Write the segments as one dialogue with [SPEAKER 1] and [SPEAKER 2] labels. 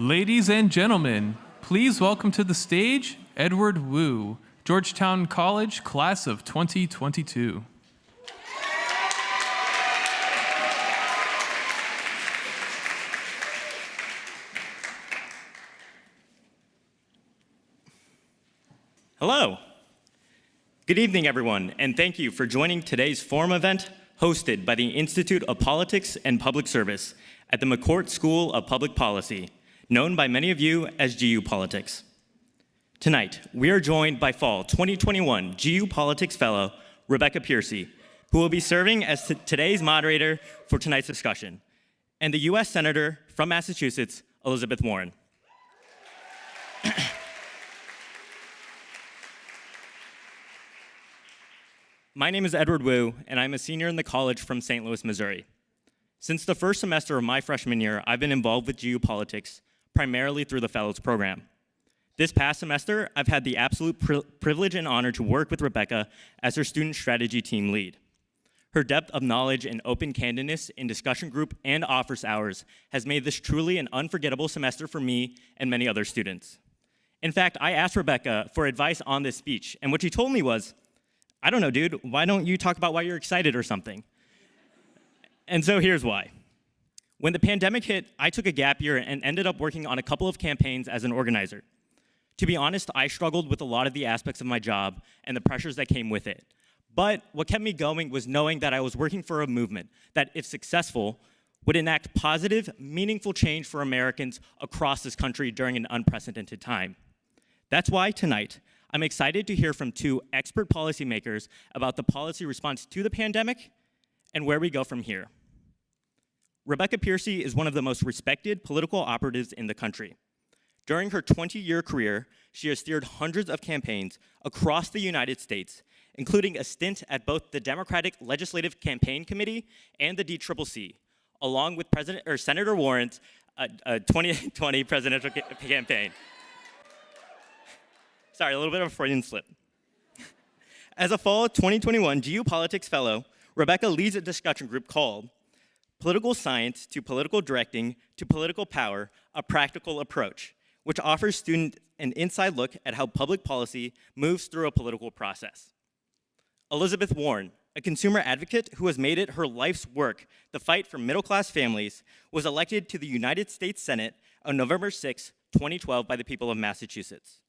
[SPEAKER 1] Ladies and gentlemen, please welcome to the stage Edward Wu, Georgetown College, class of 2022.
[SPEAKER 2] Hello. Good evening, everyone, and thank you for joining today's forum event hosted by the Institute of Politics and Public Service at the McCourt School of Public Policy, known by many of you as GU Politics. Tonight, we are joined by Fall 2021 GU Politics Fellow, Rebecca Piercy, who will be serving as today's moderator for tonight's discussion, and the U.S. Senator from Massachusetts, Elizabeth Warren. My name is Edward Wu, and I'm a senior in the college from St. Louis, Missouri. Since the first semester of my freshman year, I've been involved with GU Politics, primarily through the Fellows Program. This past semester, I've had the absolute privilege and honor to work with Rebecca as her student strategy team lead. Her depth of knowledge and open candidness in discussion group and office hours has made this truly an unforgettable semester for me and many other students. In fact, I asked Rebecca for advice on this speech, and what she told me was, I don't know, dude, why don't you talk about why you're excited or something? And so here's why. When the pandemic hit, I took a gap year and ended up working on a couple of campaigns as an organizer. To be honest, I struggled with a lot of the aspects of my job and the pressures that came with it. But what kept me going was knowing that I was working for a movement that, if successful, would enact positive, meaningful change for Americans across this country during an unprecedented time. That's why tonight, I'm excited to hear from two expert policymakers about the policy response to the pandemic and where we go from here. Rebecca Piercy is one of the most respected political operatives in the country. During her 20-year career, she has steered hundreds of campaigns across the United States, including a stint at both the Democratic Legislative Campaign Committee and the DCCC, along with Senator Warren's 2020 presidential campaign. Sorry, a little bit of a Freudian slip. As a Fall 2021 GU Politics Fellow, Rebecca leads a discussion group called Political Science to Political Directing to Political Power, a Practical Approach, which offers students an inside look at how public policy moves through a political process. Elizabeth Warren, a consumer advocate who has made it her life's work the fight for middle-class families, was elected to the United States Senate on November 6, 2012 by the people of Massachusetts.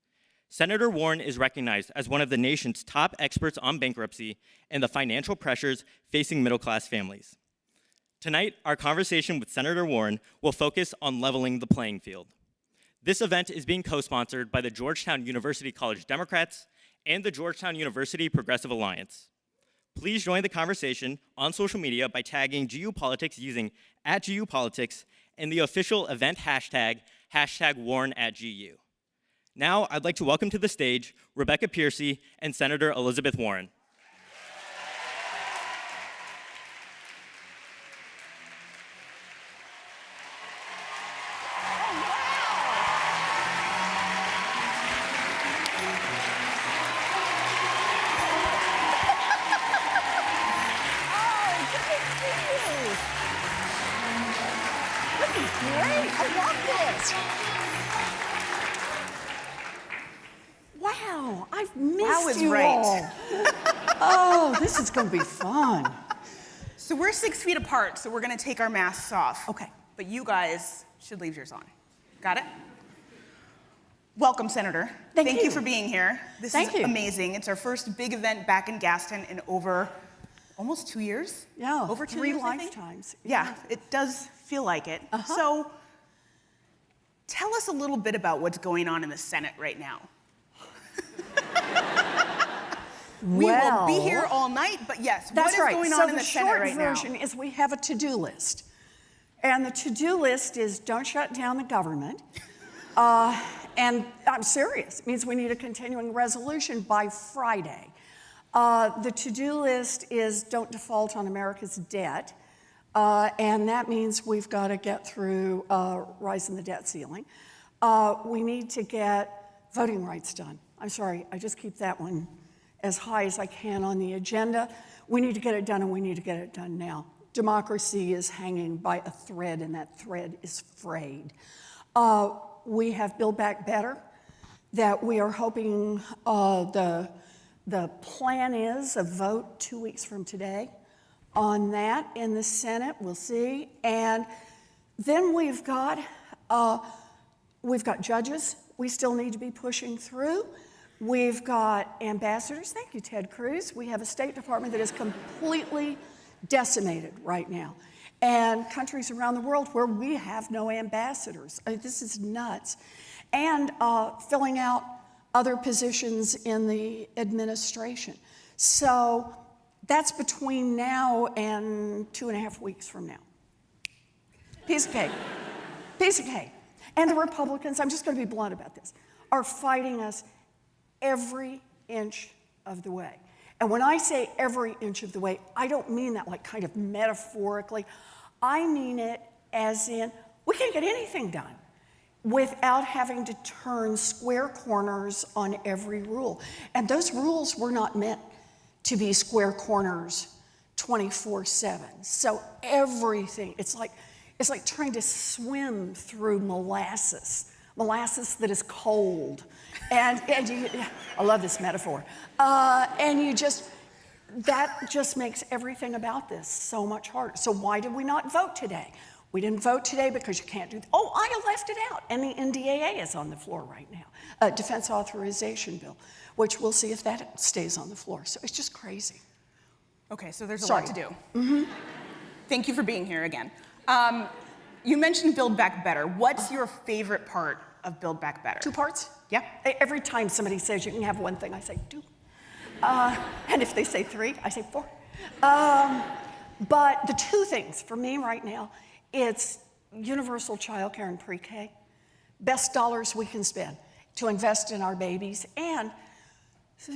[SPEAKER 2] Senator Warren is recognized as one of the nation's top experts on bankruptcy and the financial pressures facing middle-class families. Tonight, our conversation with Senator Warren will focus on leveling the playing field. This event is being co-sponsored by the Georgetown University College Democrats and the Georgetown University Progressive Alliance. Please join the conversation on social media by tagging GU Politics using @GUPolitics and the official event hashtag #Warren@GU. Now, I'd like to welcome to the stage Rebecca Piercy and Senator Elizabeth Warren.
[SPEAKER 3] Wow, I've missed you all. Oh, this is going to be fun.
[SPEAKER 4] So we're 6 feet apart, so we're going to take our masks off.
[SPEAKER 3] Okay.
[SPEAKER 4] But you guys should leave yours on. Got it? Welcome, Senator. Thank you for being here. This is amazing. It's our first big event back in Gaston in over almost 2 years.
[SPEAKER 3] Yeah,
[SPEAKER 4] over 2
[SPEAKER 3] 3
[SPEAKER 4] years,
[SPEAKER 3] lifetimes.
[SPEAKER 4] Yeah, it does feel like it. So tell us a little bit about what's going on in the Senate right now. We will be here all night, but yes, what is going on in the Senate right now?
[SPEAKER 3] So the short version is we have a to-do list. And the to-do list is don't shut down the government. And I'm serious. It means we need a continuing resolution by Friday. The to-do list is don't default on America's debt. And that means we've got to get through rising the debt ceiling. We need to get voting rights done. I'm sorry, I just keep that one as high as I can on the agenda. We need to get it done, and we need to get it done now. Democracy is hanging by a thread, and that thread is frayed. We have Build Back Better that we are hoping the plan is a vote 2 weeks from today on that in the Senate. We'll see. And then we've got judges we still need to be pushing through. We've got ambassadors. Thank you, Ted Cruz. We have a State Department that is completely decimated right now. And countries around the world where we have no ambassadors. I mean, this is nuts. And filling out other positions in the administration. So that's between now and 2.5 weeks from now. Piece of cake. Piece of cake. And the Republicans, I'm just going to be blunt about this, are fighting us every inch of the way. And when I say every inch of the way, I don't mean that like kind of metaphorically. I mean it as in we can't get anything done without having to turn square corners on every rule. And those rules were not meant to be square corners 24/7. So everything, it's like trying to swim through molasses that is cold. And you, I love this metaphor. That just makes everything about this so much harder. So why did we not vote today? We didn't vote today because you can't do, I left it out. And the NDAA is on the floor right now, Defense Authorization Bill, which we'll see if that stays on the floor. So it's just crazy.
[SPEAKER 4] Okay, so there's a lot to do. Mm-hmm. Thank you for being here again. You mentioned Build Back Better. What's your favorite part of Build Back Better?
[SPEAKER 3] 2 parts?
[SPEAKER 4] Yeah.
[SPEAKER 3] Every time somebody says you can have one thing, I say 2. And if they say 3, I say 4. But the 2 things for me right now, it's universal childcare and pre-K. Best dollars we can spend to invest in our babies. And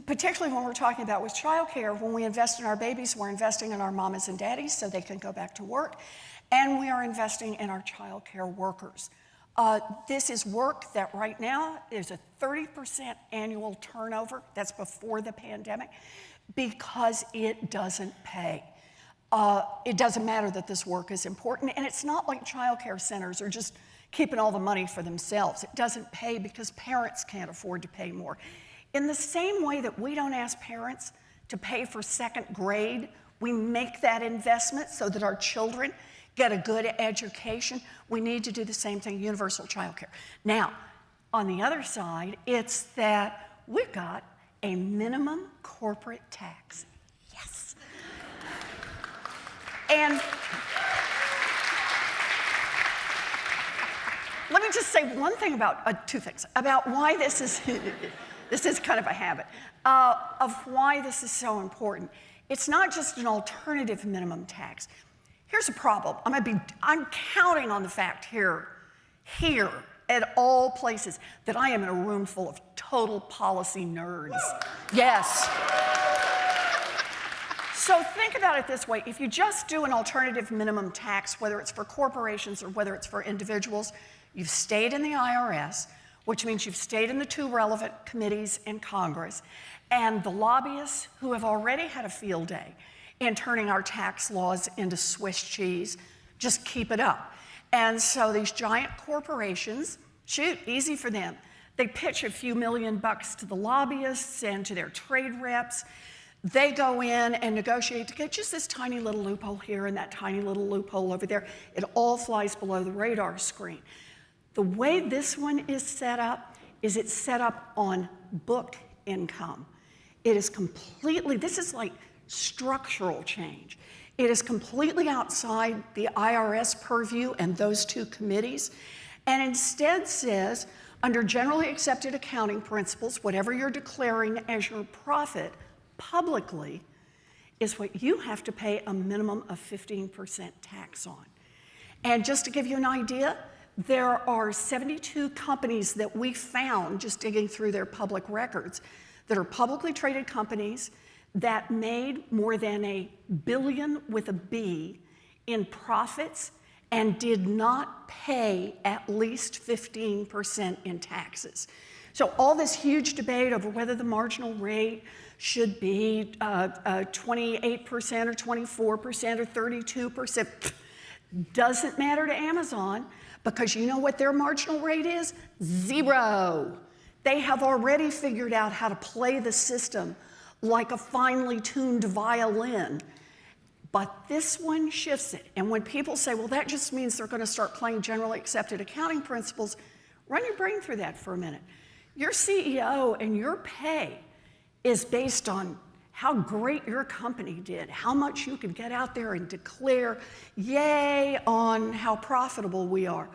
[SPEAKER 3] particularly when we're talking about with childcare, when we invest in our babies, we're investing in our mamas and daddies so they can go back to work. And we are investing in our childcare workers. This is work that right now there's a 30% annual turnover. That's before the pandemic because it doesn't pay. It doesn't matter that this work is important. And it's not like childcare centers are just keeping all the money for themselves. It doesn't pay because parents can't afford to pay more. In the same way that we don't ask parents to pay for 2nd grade, we make that investment so that our children get a good education. We need to do the same thing, universal childcare. Now, on the other side, it's that we've got a minimum corporate tax. Yes. And let me just say one thing about, 2 things, about why this is, this is kind of a habit, of why this is so important. It's not just an alternative minimum tax. Here's a problem. I'm counting on the fact here at all places that I am in a room full of total policy nerds. Yes. So think about it this way. If you just do an alternative minimum tax, whether it's for corporations or whether it's for individuals, you've stayed in the IRS, which means you've stayed in the 2 relevant committees in Congress, and the lobbyists who have already had a field day in turning our tax laws into Swiss cheese, just keep it up. And so these giant corporations, shoot, easy for them. They pitch a few $million to the lobbyists and to their trade reps. They go in and negotiate to get just this tiny little loophole here and that tiny little loophole over there. It all flies below the radar screen. The way this one is set up is it's set up on book income. It is completely, this is like structural change. It is completely outside the IRS purview and those 2 committees, and instead says, under generally accepted accounting principles, whatever you're declaring as your profit publicly is what you have to pay a minimum of 15% tax on. And just to give you an idea, there are 72 companies that we found just digging through their public records that are publicly traded companies that made more than $1 billion with a B in profits and did not pay at least 15% in taxes. So all this huge debate over whether the marginal rate should be 28% or 24% or 32% doesn't matter to Amazon because you know what their marginal rate is? 0. They have already figured out how to play the system like a finely tuned violin. But this one shifts it. And when people say, well, that just means they're going to start playing generally accepted accounting principles, run your brain through that for a minute. Your CEO and your pay is based on how great your company did, how much you could get out there and declare, yay, on how profitable we are.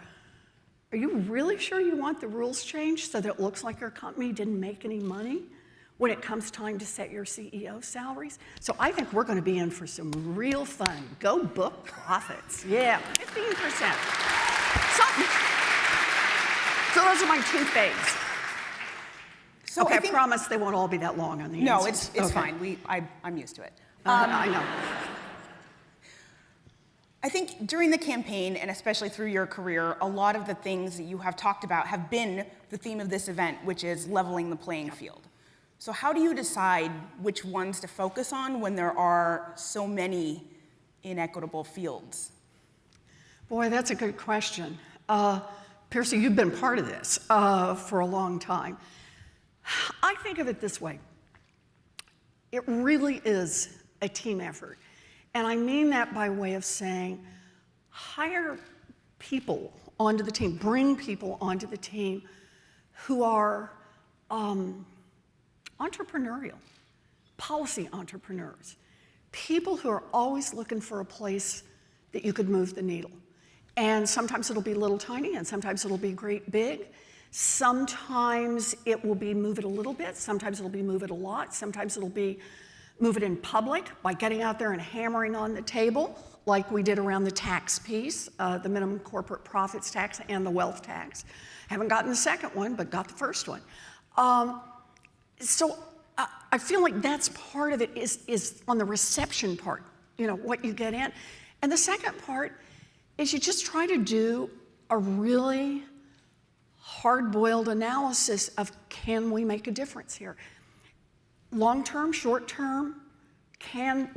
[SPEAKER 3] Are you really sure you want the rules changed so that it looks like your company didn't make any money when it comes time to set your CEO salaries? So I think we're going to be in for some real fun. Go book profits. Yeah, 15%. Something. So those are my 2 faves.
[SPEAKER 4] So
[SPEAKER 3] okay,
[SPEAKER 4] I
[SPEAKER 3] I promise they won't all be that long on the
[SPEAKER 4] No,
[SPEAKER 3] answers.
[SPEAKER 4] it's fine. I'm used to it.
[SPEAKER 3] I know.
[SPEAKER 4] I think during the campaign, and especially through your career, a lot of the things that you have talked about have been the theme of this event, which is leveling the playing field. So how do you decide which ones to focus on when there are so many inequitable fields?
[SPEAKER 3] Boy, that's a good question. Piercy, you've been part of this for a long time. I think of it this way. It really is a team effort. And I mean that by way of saying, hire people onto the team, bring people onto the team who are entrepreneurial, policy entrepreneurs, people who are always looking for a place that you could move the needle. And sometimes it'll be little tiny, and sometimes it'll be great big. Sometimes it will be move it a little bit, sometimes it'll be move it a lot, sometimes it'll be move it in public by getting out there and hammering on the table like we did around the tax piece, the minimum corporate profits tax and the wealth tax. Haven't gotten the second one, but got the first one. So I feel like that's part of it is on the reception part, you know, what you get in. And the second part is you just try to do a really hard-boiled analysis of, can we make a difference here? Long-term, short-term,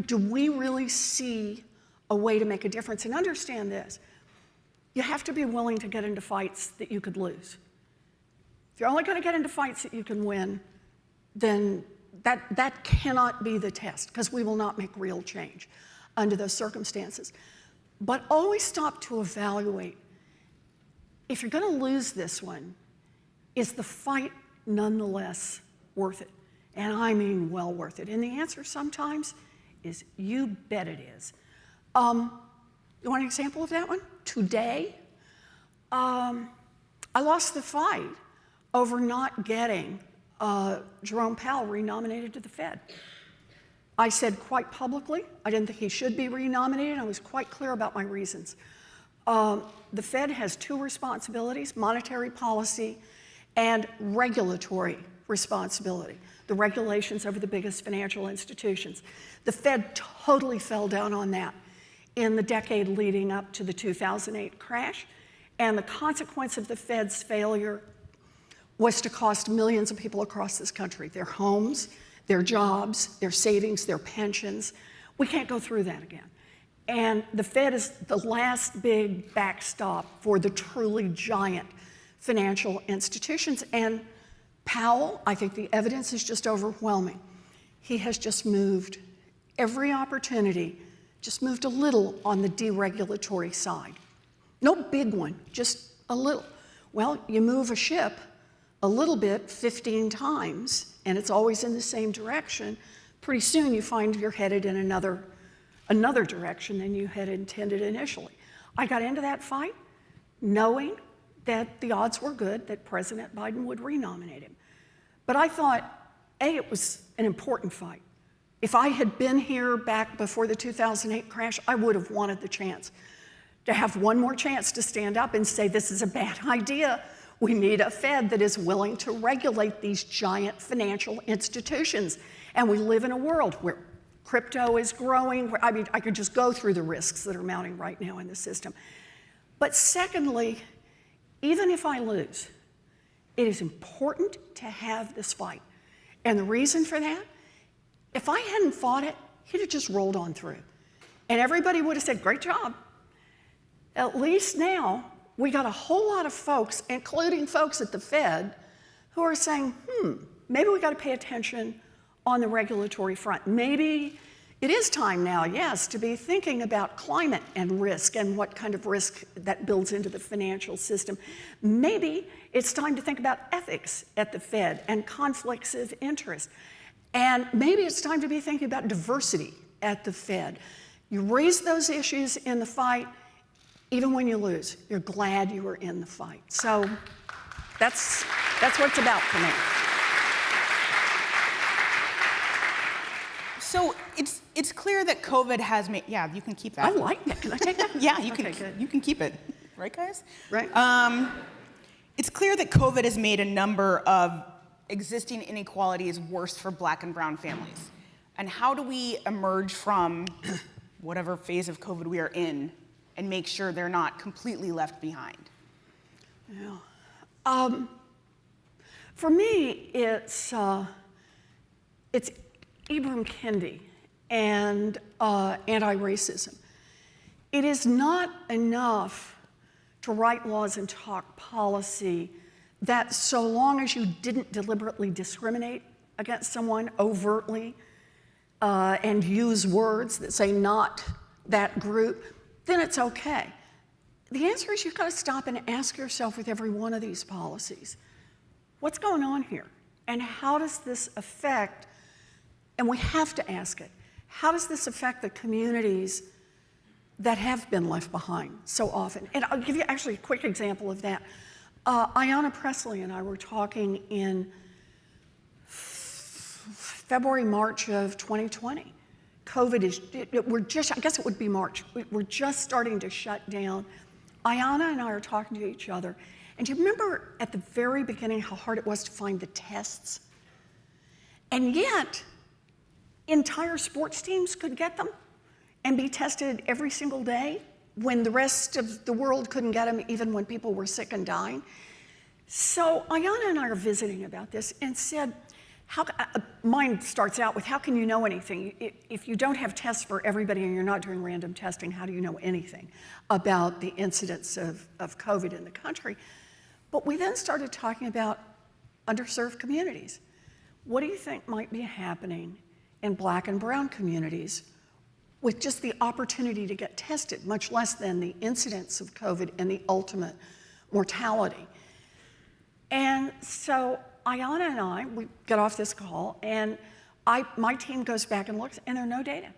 [SPEAKER 3] do we really see a way to make a difference? And understand this, you have to be willing to get into fights that you could lose. If you're only going to get into fights that you can win, then that cannot be the test, because we will not make real change under those circumstances. But always stop to evaluate, if you're going to lose this one, is the fight nonetheless worth it? And I mean well worth it. And the answer sometimes is, you bet it is. You want an example of that one? Today, I lost the fight over not getting Jerome Powell renominated to the Fed. I said quite publicly, I didn't think he should be renominated. I was quite clear about my reasons. The Fed has 2 responsibilities: monetary policy and regulatory responsibility, the regulations over the biggest financial institutions. The Fed totally fell down on that in the decade leading up to the 2008 crash, and the consequence of the Fed's failure was to cost millions of people across this country their homes, their jobs, their savings, their pensions. We can't go through that again. And the Fed is the last big backstop for the truly giant financial institutions. And Powell, I think the evidence is just overwhelming. He has just moved every opportunity, just moved a little on the deregulatory side. No big one, just a little. Well, you move a ship a little bit 15 times, and it's always in the same direction. Pretty soon you find you're headed in another direction than you had intended initially. I got into that fight knowing that the odds were good that President Biden would renominate him. But I thought, A, it was an important fight. If I had been here back before the 2008 crash, I would have wanted the chance to have one more chance to stand up and say, this is a bad idea. We need a Fed that is willing to regulate these giant financial institutions. And we live in a world where crypto is growing. I mean, I could just go through the risks that are mounting right now in the system. But secondly, even if I lose, it is important to have this fight. And the reason for that, if I hadn't fought it, he'd have just rolled on through. And everybody would have said, great job. At least now, we got a whole lot of folks, including folks at the Fed, who are saying, maybe we got to pay attention on the regulatory front. Maybe it is time now, yes, to be thinking about climate and risk and what kind of risk that builds into the financial system. Maybe it's time to think about ethics at the Fed and conflicts of interest. And maybe it's time to be thinking about diversity at the Fed. You raise those issues in the fight, even when you lose, you're glad you were in the fight. So that's what it's about for me.
[SPEAKER 4] So it's clear that COVID has made, yeah, you can keep that.
[SPEAKER 3] I like that. Can I take that?
[SPEAKER 4] Yeah,
[SPEAKER 3] Good.
[SPEAKER 4] You can keep it. Right, guys?
[SPEAKER 3] Right.
[SPEAKER 4] It's clear that COVID has made a number of existing inequalities worse for Black and brown families. And how do we emerge from whatever phase of COVID we are in and make sure they're not completely left behind?
[SPEAKER 3] Yeah. For me, it's Ibram Kendi and anti-racism. It is not enough to write laws and talk policy that so long as you didn't deliberately discriminate against someone overtly and use words that say not that group, then it's okay. The answer is you've got to stop and ask yourself with every one of these policies, what's going on here? And how does this affect, and we have to ask it, how does this affect the communities that have been left behind so often? And I'll give you actually a quick example of that. Ayanna Pressley and I were talking in February, March of 2020. I guess it would be March. We're just starting to shut down. Ayanna and I are talking to each other. And do you remember at the very beginning how hard it was to find the tests? And yet, entire sports teams could get them and be tested every single day when the rest of the world couldn't get them, even when people were sick and dying. So Ayanna and I are visiting about this and said, mine starts out with, how can you know anything? If you don't have tests for everybody and you're not doing random testing, how do you know anything about the incidence of COVID in the country? But we then started talking about underserved communities. What do you think might be happening in Black and brown communities with just the opportunity to get tested, much less than the incidence of COVID and the ultimate mortality? And so Ayanna and I, we get off this call, and my team goes back and looks, and there are no data.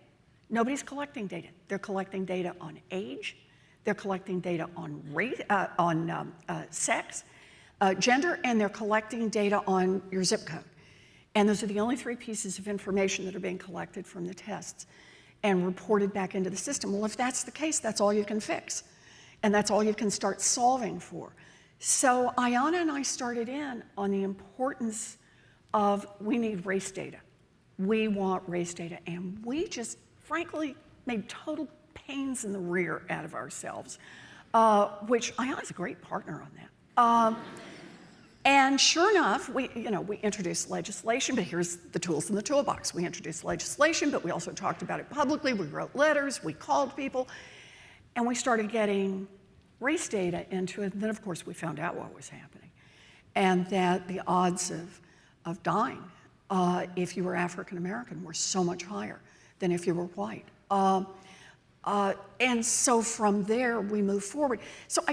[SPEAKER 3] Nobody's collecting data. They're collecting data on age. They're collecting data on race, sex, gender, and they're collecting data on your zip code. And those are the only three pieces of information that are being collected from the tests and reported back into the system. Well, if that's the case, that's all you can fix. And that's all you can start solving for. So Ayanna and I started in on the importance of, we need race data. We want race data. And we just, frankly, made total pains in the rear out of ourselves, which Ayanna's a great partner on that. And sure enough, we introduced legislation, but here's the tools in the toolbox. We introduced legislation, but we also talked about it publicly. We wrote letters, we called people, and we started getting race data into it. And then, of course, we found out what was happening, and that the odds of dying if you were African American were so much higher than if you were white. And so from there, we moved forward. So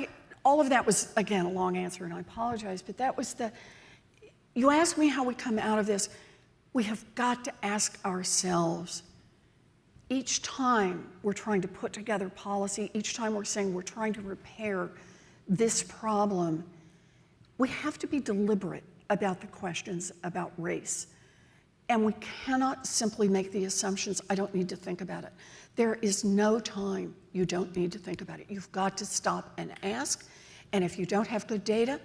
[SPEAKER 3] all of that was, again, a long answer, and I apologize, but that was you ask me how we come out of this. We have got to ask ourselves, each time we're trying to put together policy, each time we're saying we're trying to repair this problem, we have to be deliberate about the questions about race. And we cannot simply make the assumptions, I don't need to think about it. There is no time you don't need to think about it. You've got to stop and ask. And if you don't have good data,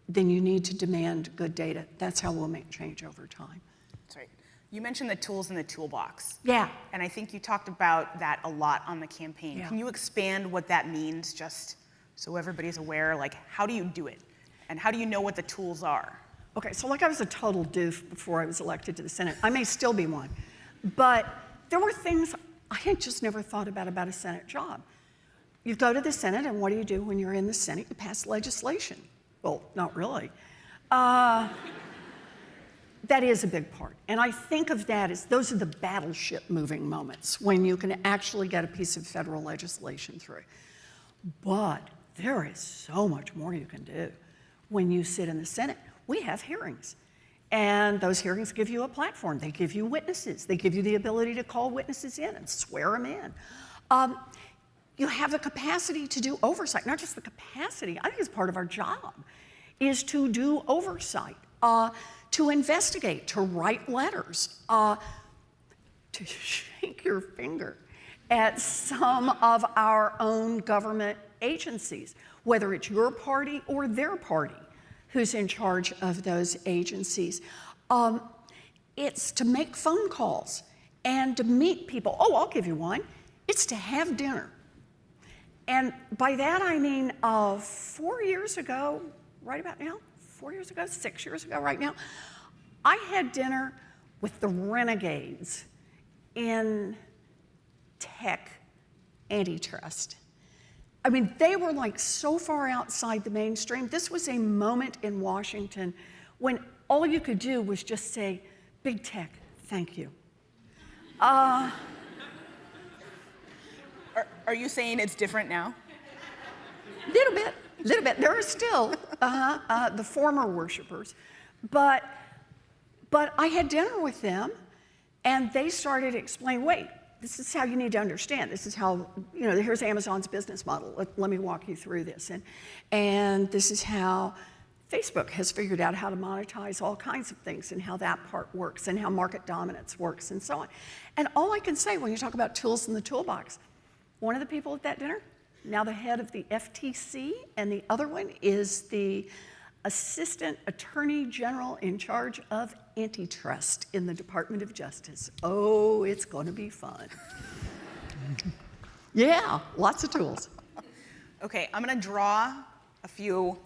[SPEAKER 3] then you need to demand good data. That's how we'll make change over time.
[SPEAKER 4] That's right. You mentioned the tools in the toolbox.
[SPEAKER 3] Yeah.
[SPEAKER 4] And I think you talked about that a lot on the campaign.
[SPEAKER 3] Yeah.
[SPEAKER 4] Can you expand what that means, just so everybody's aware? Like, how do you do it? And how do you know what the tools are?
[SPEAKER 3] Okay, so like I was a total doof before I was elected to the Senate. I may still be one. But there were things I had just never thought about a Senate job. You go to the Senate, and what do you do when you're in the Senate? You pass legislation. Well, not really. That is a big part. And I think of that as those are the battleship moving moments when you can actually get a piece of federal legislation through. But there is so much more you can do when you sit in the Senate. We have hearings. And those hearings give you a platform. They give you witnesses. They give you the ability to call witnesses in and swear them in. You have the capacity to do oversight, not just the capacity. I think it's part of our job, is to do oversight, to investigate, to write letters, to shake your finger at some of our own government agencies, whether it's your party or their party who's in charge of those agencies. It's to make phone calls and to meet people. Oh, I'll give you one. It's to have dinner. And by that I mean 4 years ago, right about now, 4 years ago, 6 years ago right now, I had dinner with the renegades in tech antitrust. I mean, they were like so far outside the mainstream. This was a moment in Washington when all you could do was just say, big tech, thank you.
[SPEAKER 4] Are you saying it's different now?
[SPEAKER 3] Little bit. There are still the former worshipers, but I had dinner with them, and they started explaining, wait, this is how you need to understand. This is how, here's Amazon's business model. Let me walk you through this. And this is how Facebook has figured out how to monetize all kinds of things and how that part works and how market dominance works and so on. And all I can say when you talk about tools in the toolbox, one of the people at that dinner, now the head of the FTC, and the other one is the Assistant Attorney General in charge of antitrust in the Department of Justice. Oh, it's going to be fun. Yeah, lots of tools.
[SPEAKER 4] Okay, I'm going to draw a few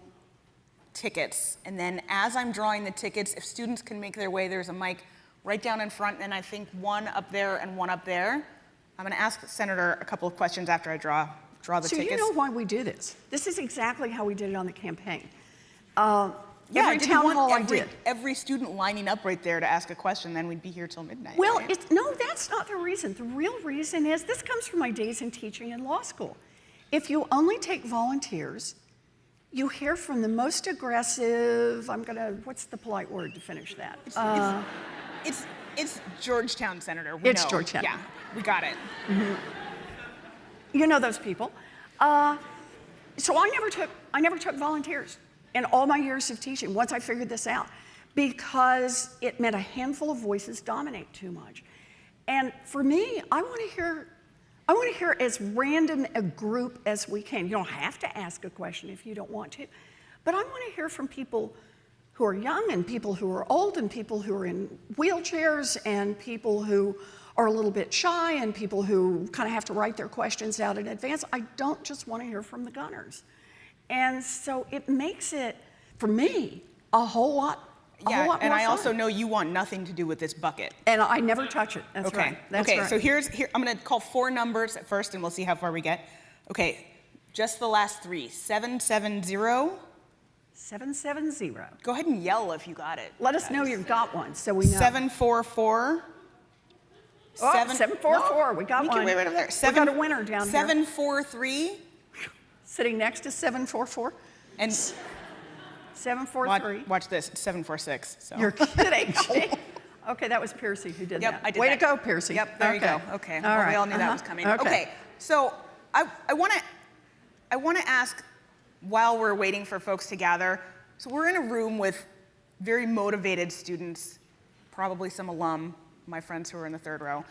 [SPEAKER 4] tickets, and then as I'm drawing the tickets, if students can make their way, there's a mic right down in front, and I think one up there and one up there. I'm going to ask the Senator a couple of questions after I draw the tickets.
[SPEAKER 3] So you know why we do this. This is exactly how we did it on the campaign.
[SPEAKER 4] Every
[SPEAKER 3] town hall I did.
[SPEAKER 4] Every student lining up right there to ask a question, then we'd be here till midnight.
[SPEAKER 3] Well,
[SPEAKER 4] right?
[SPEAKER 3] no, that's not the reason. The real reason is this comes from my days in teaching in law school. If you only take volunteers, you hear from the most aggressive, what's the polite word to finish that?
[SPEAKER 4] It's Georgetown, Senator.
[SPEAKER 3] It's Georgetown.
[SPEAKER 4] Yeah, we got it.
[SPEAKER 3] Mm-hmm. You know those people. So I never took volunteers in all my years of teaching once I figured this out, because it meant a handful of voices dominate too much. And for me, I want to hear as random a group as we can. You don't have to ask a question if you don't want to, but I want to hear from people who are young and people who are old and people who are in wheelchairs and people who are a little bit shy and people who kind of have to write their questions out in advance. I don't just want to hear from the gunners. And so it makes it, for me, a whole lot more
[SPEAKER 4] and I
[SPEAKER 3] fun.
[SPEAKER 4] also know you want nothing to do with this bucket.
[SPEAKER 3] And I never touch it. That's
[SPEAKER 4] okay.
[SPEAKER 3] right. That's
[SPEAKER 4] okay,
[SPEAKER 3] right.
[SPEAKER 4] So here, I'm going to call 4 numbers at first, and we'll see how far we get. Okay, just the last 3. 770.
[SPEAKER 3] 770.
[SPEAKER 4] Go ahead and yell if you got it.
[SPEAKER 3] Let us know you've got one so we know.
[SPEAKER 4] 744.
[SPEAKER 3] 744. We got one.
[SPEAKER 4] Wait over there.
[SPEAKER 3] We got a winner down
[SPEAKER 4] 743.
[SPEAKER 3] Sitting next to 744.
[SPEAKER 4] And
[SPEAKER 3] 743.
[SPEAKER 4] Watch this. It's 746. So.
[SPEAKER 3] You're kidding. Okay, that was Piercy who did that.
[SPEAKER 4] Yep, I did
[SPEAKER 3] Way
[SPEAKER 4] that.
[SPEAKER 3] to go, Piercy.
[SPEAKER 4] Yep, there you go. Okay,
[SPEAKER 3] All right.
[SPEAKER 4] we all knew that was coming.
[SPEAKER 3] Okay.
[SPEAKER 4] So I want to ask, while we're waiting for folks to gather, so we're in a room with very motivated students, probably some alum, my friends who are in the 3rd row.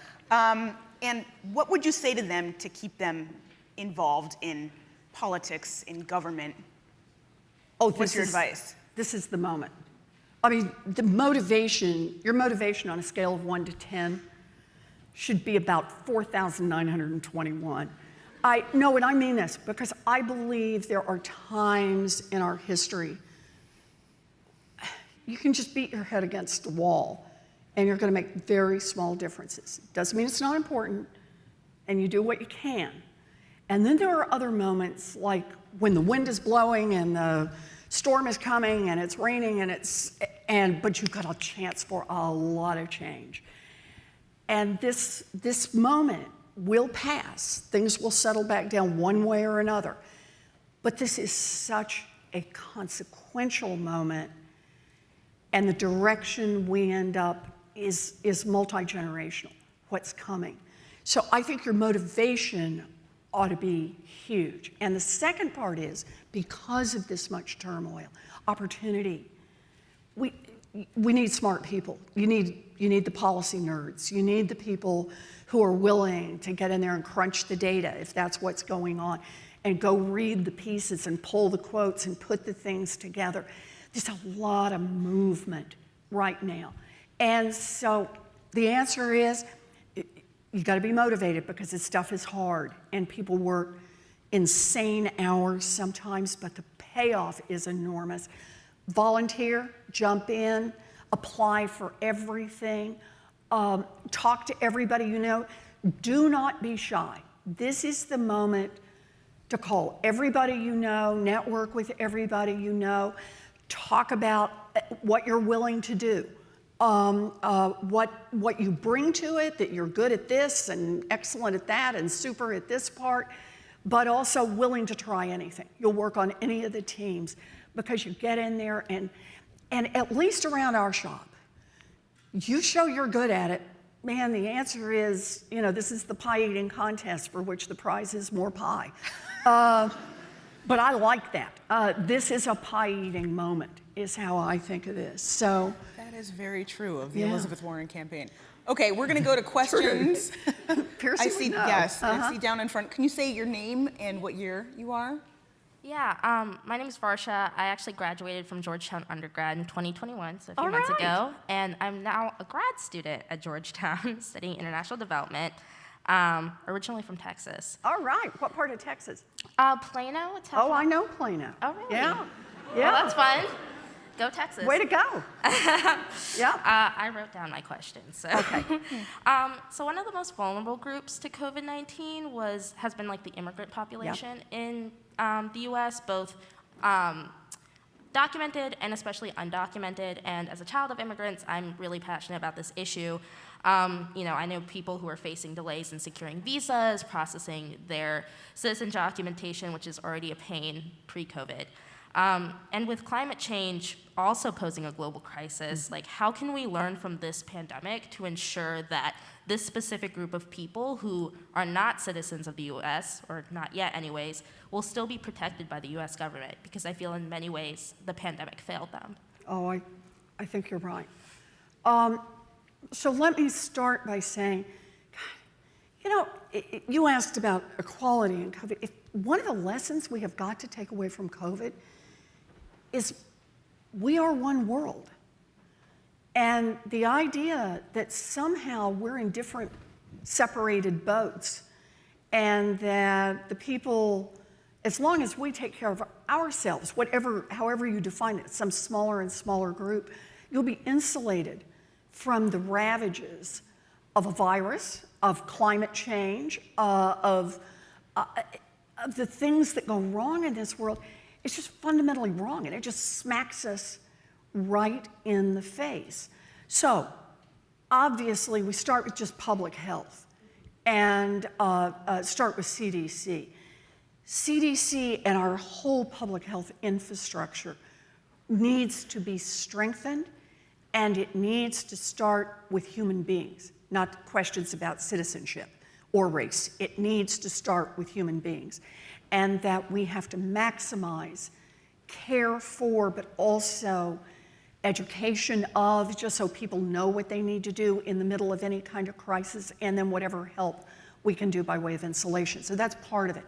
[SPEAKER 4] And what would you say to them to keep them involved in politics, in government? What's your advice?
[SPEAKER 3] This is the moment. I mean, your motivation on a scale of 1 to 10 should be about 4,921. No, and I mean this, because I believe there are times in our history you can just beat your head against the wall and you're going to make very small differences. Doesn't mean it's not important, and you do what you can. And then there are other moments like when the wind is blowing and the storm is coming and it's raining but you've got a chance for a lot of change. And this moment will pass. Things will settle back down one way or another. But this is such a consequential moment, and the direction we end up is multi-generational, what's coming. So I think your motivation ought to be huge. And the second part is, because of this much turmoil, opportunity, we need smart people. You need the policy nerds. You need the people who are willing to get in there and crunch the data if that's what's going on, and go read the pieces and pull the quotes and put the things together. There's a lot of movement right now. And so the answer is, you got to be motivated because this stuff is hard and people work insane hours sometimes, but the payoff is enormous. Volunteer, jump in, apply for everything, talk to everybody you know. Do not be shy. This is the moment to call everybody you know, network with everybody you know, talk about what you're willing to do. What you bring to it, that you're good at this and excellent at that and super at this part, but also willing to try anything. You'll work on any of the teams because you get in there and at least around our shop, you show you're good at it, man, the answer is, this is the pie eating contest for which the prize is more pie. But I like that. This is a pie eating moment is how I think of this. So
[SPEAKER 4] that is very true of the Elizabeth Warren campaign. Okay, we're going to go to questions.
[SPEAKER 3] Piercy,
[SPEAKER 4] I see, yes, I see down in front. Can you say your name and what year you are?
[SPEAKER 5] Yeah, my name is Varsha. I actually graduated from Georgetown undergrad in 2021, so a few months ago, and I'm now a grad student at Georgetown studying international development, originally from Texas.
[SPEAKER 3] All right, what part of Texas?
[SPEAKER 5] Plano, Texas.
[SPEAKER 3] Oh, I know Plano.
[SPEAKER 5] Oh, really?
[SPEAKER 3] Yeah.
[SPEAKER 5] Well, that's fun. Go Texas.
[SPEAKER 3] Way to go. Yeah.
[SPEAKER 5] I wrote down my questions. So.
[SPEAKER 3] Okay.
[SPEAKER 5] So one of the most vulnerable groups to COVID-19 has been like the immigrant population in the U.S., both documented and especially undocumented. And as a child of immigrants, I'm really passionate about this issue. I know people who are facing delays in securing visas, processing their citizen documentation, which is already a pain pre-COVID. And with climate change also posing a global crisis, like how can we learn from this pandemic to ensure that this specific group of people who are not citizens of the US, or not yet anyways, will still be protected by the US government? Because I feel in many ways the pandemic failed them.
[SPEAKER 3] Oh, I think you're right. So let me start by saying, you asked about equality and COVID. One of the lessons we have got to take away from COVID is we are one world. And the idea that somehow we're in different separated boats and that the people, as long as we take care of ourselves, however you define it, some smaller and smaller group, you'll be insulated from the ravages of a virus, of climate change, of the things that go wrong in this world. It's just fundamentally wrong, and it just smacks us right in the face. So, obviously, we start with just public health and start with CDC. CDC and our whole public health infrastructure needs to be strengthened, and it needs to start with human beings, not questions about citizenship or race. It needs to start with human beings. And that we have to maximize care for, but also education of, just so people know what they need to do in the middle of any kind of crisis, and then whatever help we can do by way of insulation. So that's part of it.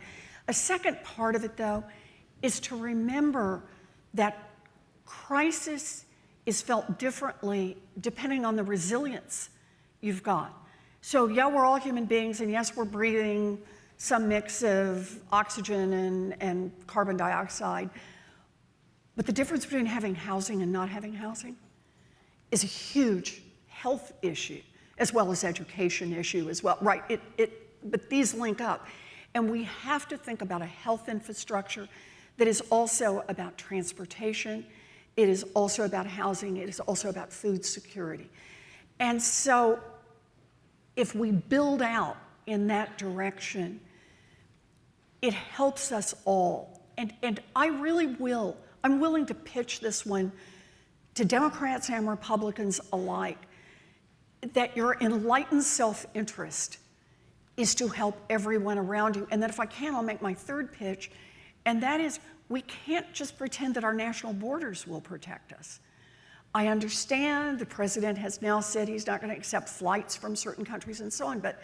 [SPEAKER 3] A second part of it, though, is to remember that crisis is felt differently depending on the resilience you've got. So yeah, we're all human beings, and yes, we're breathing some mix of oxygen and carbon dioxide. But the difference between having housing and not having housing is a huge health issue, as well as education issue as well, right? But these link up. And we have to think about a health infrastructure that is also about transportation. It is also about housing. It is also about food security. And so if we build out in that direction, it helps us all. And I'm willing to pitch this one to Democrats and Republicans alike, that your enlightened self-interest is to help everyone around you. And that if I can, I'll make my third pitch, and that is, we can't just pretend that our national borders will protect us. I understand the president has now said he's not going to accept flights from certain countries and so on, but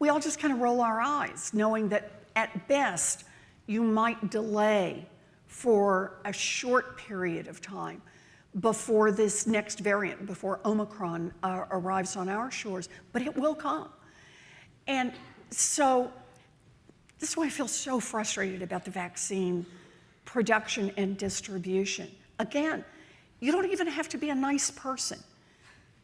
[SPEAKER 3] we all just kind of roll our eyes, knowing that at best, you might delay for a short period of time before this next variant, before Omicron arrives on our shores, but it will come. And so this is why I feel so frustrated about the vaccine production and distribution. Again, you don't even have to be a nice person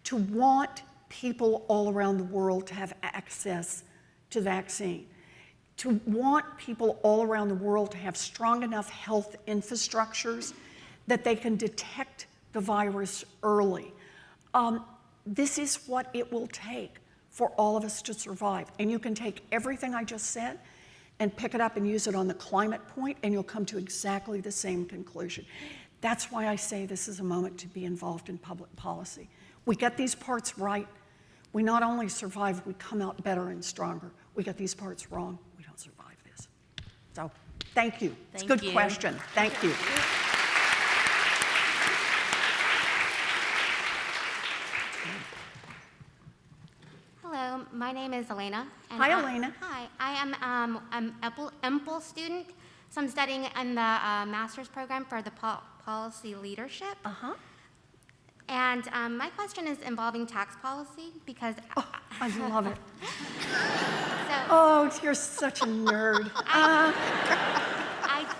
[SPEAKER 3] to want people all around the world to have access to vaccine, to want people all around the world to have strong enough health infrastructures that they can detect the virus early. This is what it will take for all of us to survive. And you can take everything I just said and pick it up and use it on the climate point, and you'll come to exactly the same conclusion. That's why I say this is a moment to be involved in public policy. We get these parts right, we not only survive, we come out better and stronger. We get these parts wrong, we don't survive this. So, thank you. It's a good question. Thank you.
[SPEAKER 6] Hello, my name is Elena. And
[SPEAKER 3] Hi, Elena.
[SPEAKER 6] Hi, I am an EMPL student, so I'm studying in the master's program for the policy leadership.
[SPEAKER 3] Uh-huh.
[SPEAKER 6] And my question is involving tax policy because...
[SPEAKER 3] Oh, I love it.
[SPEAKER 6] So,
[SPEAKER 3] Oh, you're such a nerd.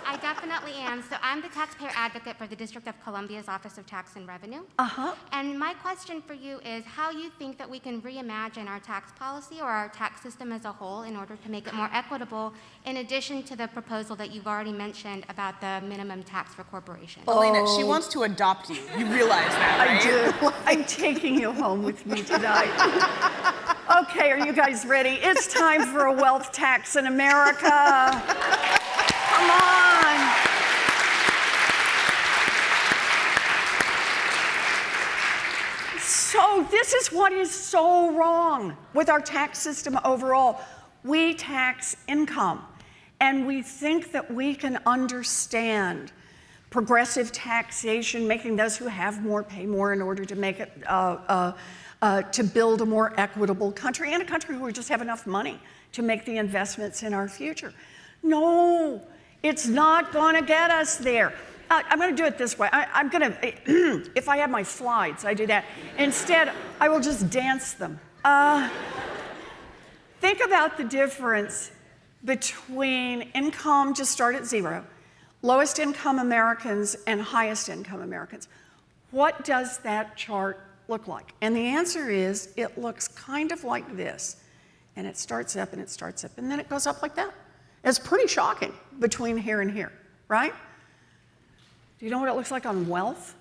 [SPEAKER 6] I definitely am. So I'm the taxpayer advocate for the District of Columbia's Office of Tax and Revenue.
[SPEAKER 3] Uh-huh.
[SPEAKER 6] And my question for you is how you think that we can reimagine our tax policy or our tax system as a whole in order to make it more equitable, in addition to the proposal that you've already mentioned about the minimum tax for corporations.
[SPEAKER 4] Elena, she wants to adopt you. You realize that, right?
[SPEAKER 3] I do. I'm taking you home with me tonight. Okay, are you guys ready? It's time for a wealth tax in America. Come on. So this is what is so wrong with our tax system overall. We tax income, and we think that we can understand progressive taxation, making those who have more pay more in order to make it, to build a more equitable country, and a country where we just have enough money to make the investments in our future. No, it's not going to get us there. I'm going to do it this way. I'm going to, if I have my slides, I do that. Instead, I will just dance them. Think about the difference between income, just start at zero, lowest income Americans and highest income Americans. What does that chart look like? And the answer is, it looks kind of like this. And it starts up and it starts up, and then it goes up like that. It's pretty shocking between here and here, right? Do you know what it looks like on wealth?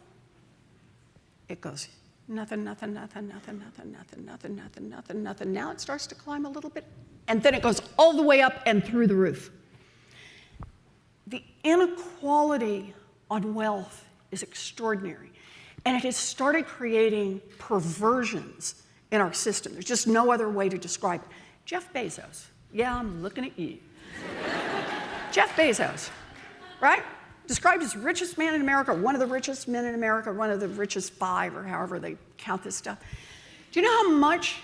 [SPEAKER 3] It goes nothing, nothing, nothing, nothing, nothing, nothing, nothing, nothing, nothing, nothing. Now it starts to climb a little bit, and then it goes all the way up and through the roof. The inequality on wealth is extraordinary, and it has started creating perversions in our system. There's just no other way to describe it. Jeff Bezos. Yeah, I'm looking at you. Jeff Bezos, right? Described as richest man in America, one of the richest men in America, one of the richest 5, or however they count this stuff. Do you know how much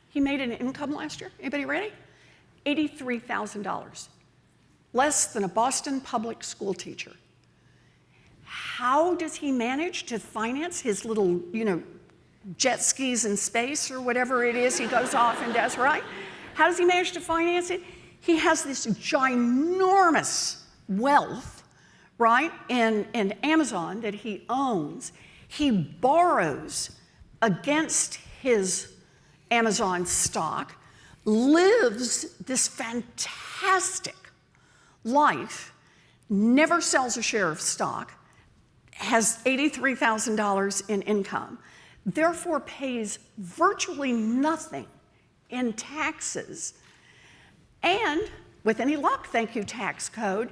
[SPEAKER 3] he made in income last year? Anybody ready? $83,000. Less than a Boston public school teacher. How does he manage to finance his little, jet skis in space or whatever it is he goes off and does, right? How does he manage to finance it? He has this ginormous wealth, right, in Amazon that he owns. He borrows against his Amazon stock lives this fantastic life, never sells a share of stock, has $83,000 in income, therefore pays virtually nothing in taxes, and with any luck, thank you tax code,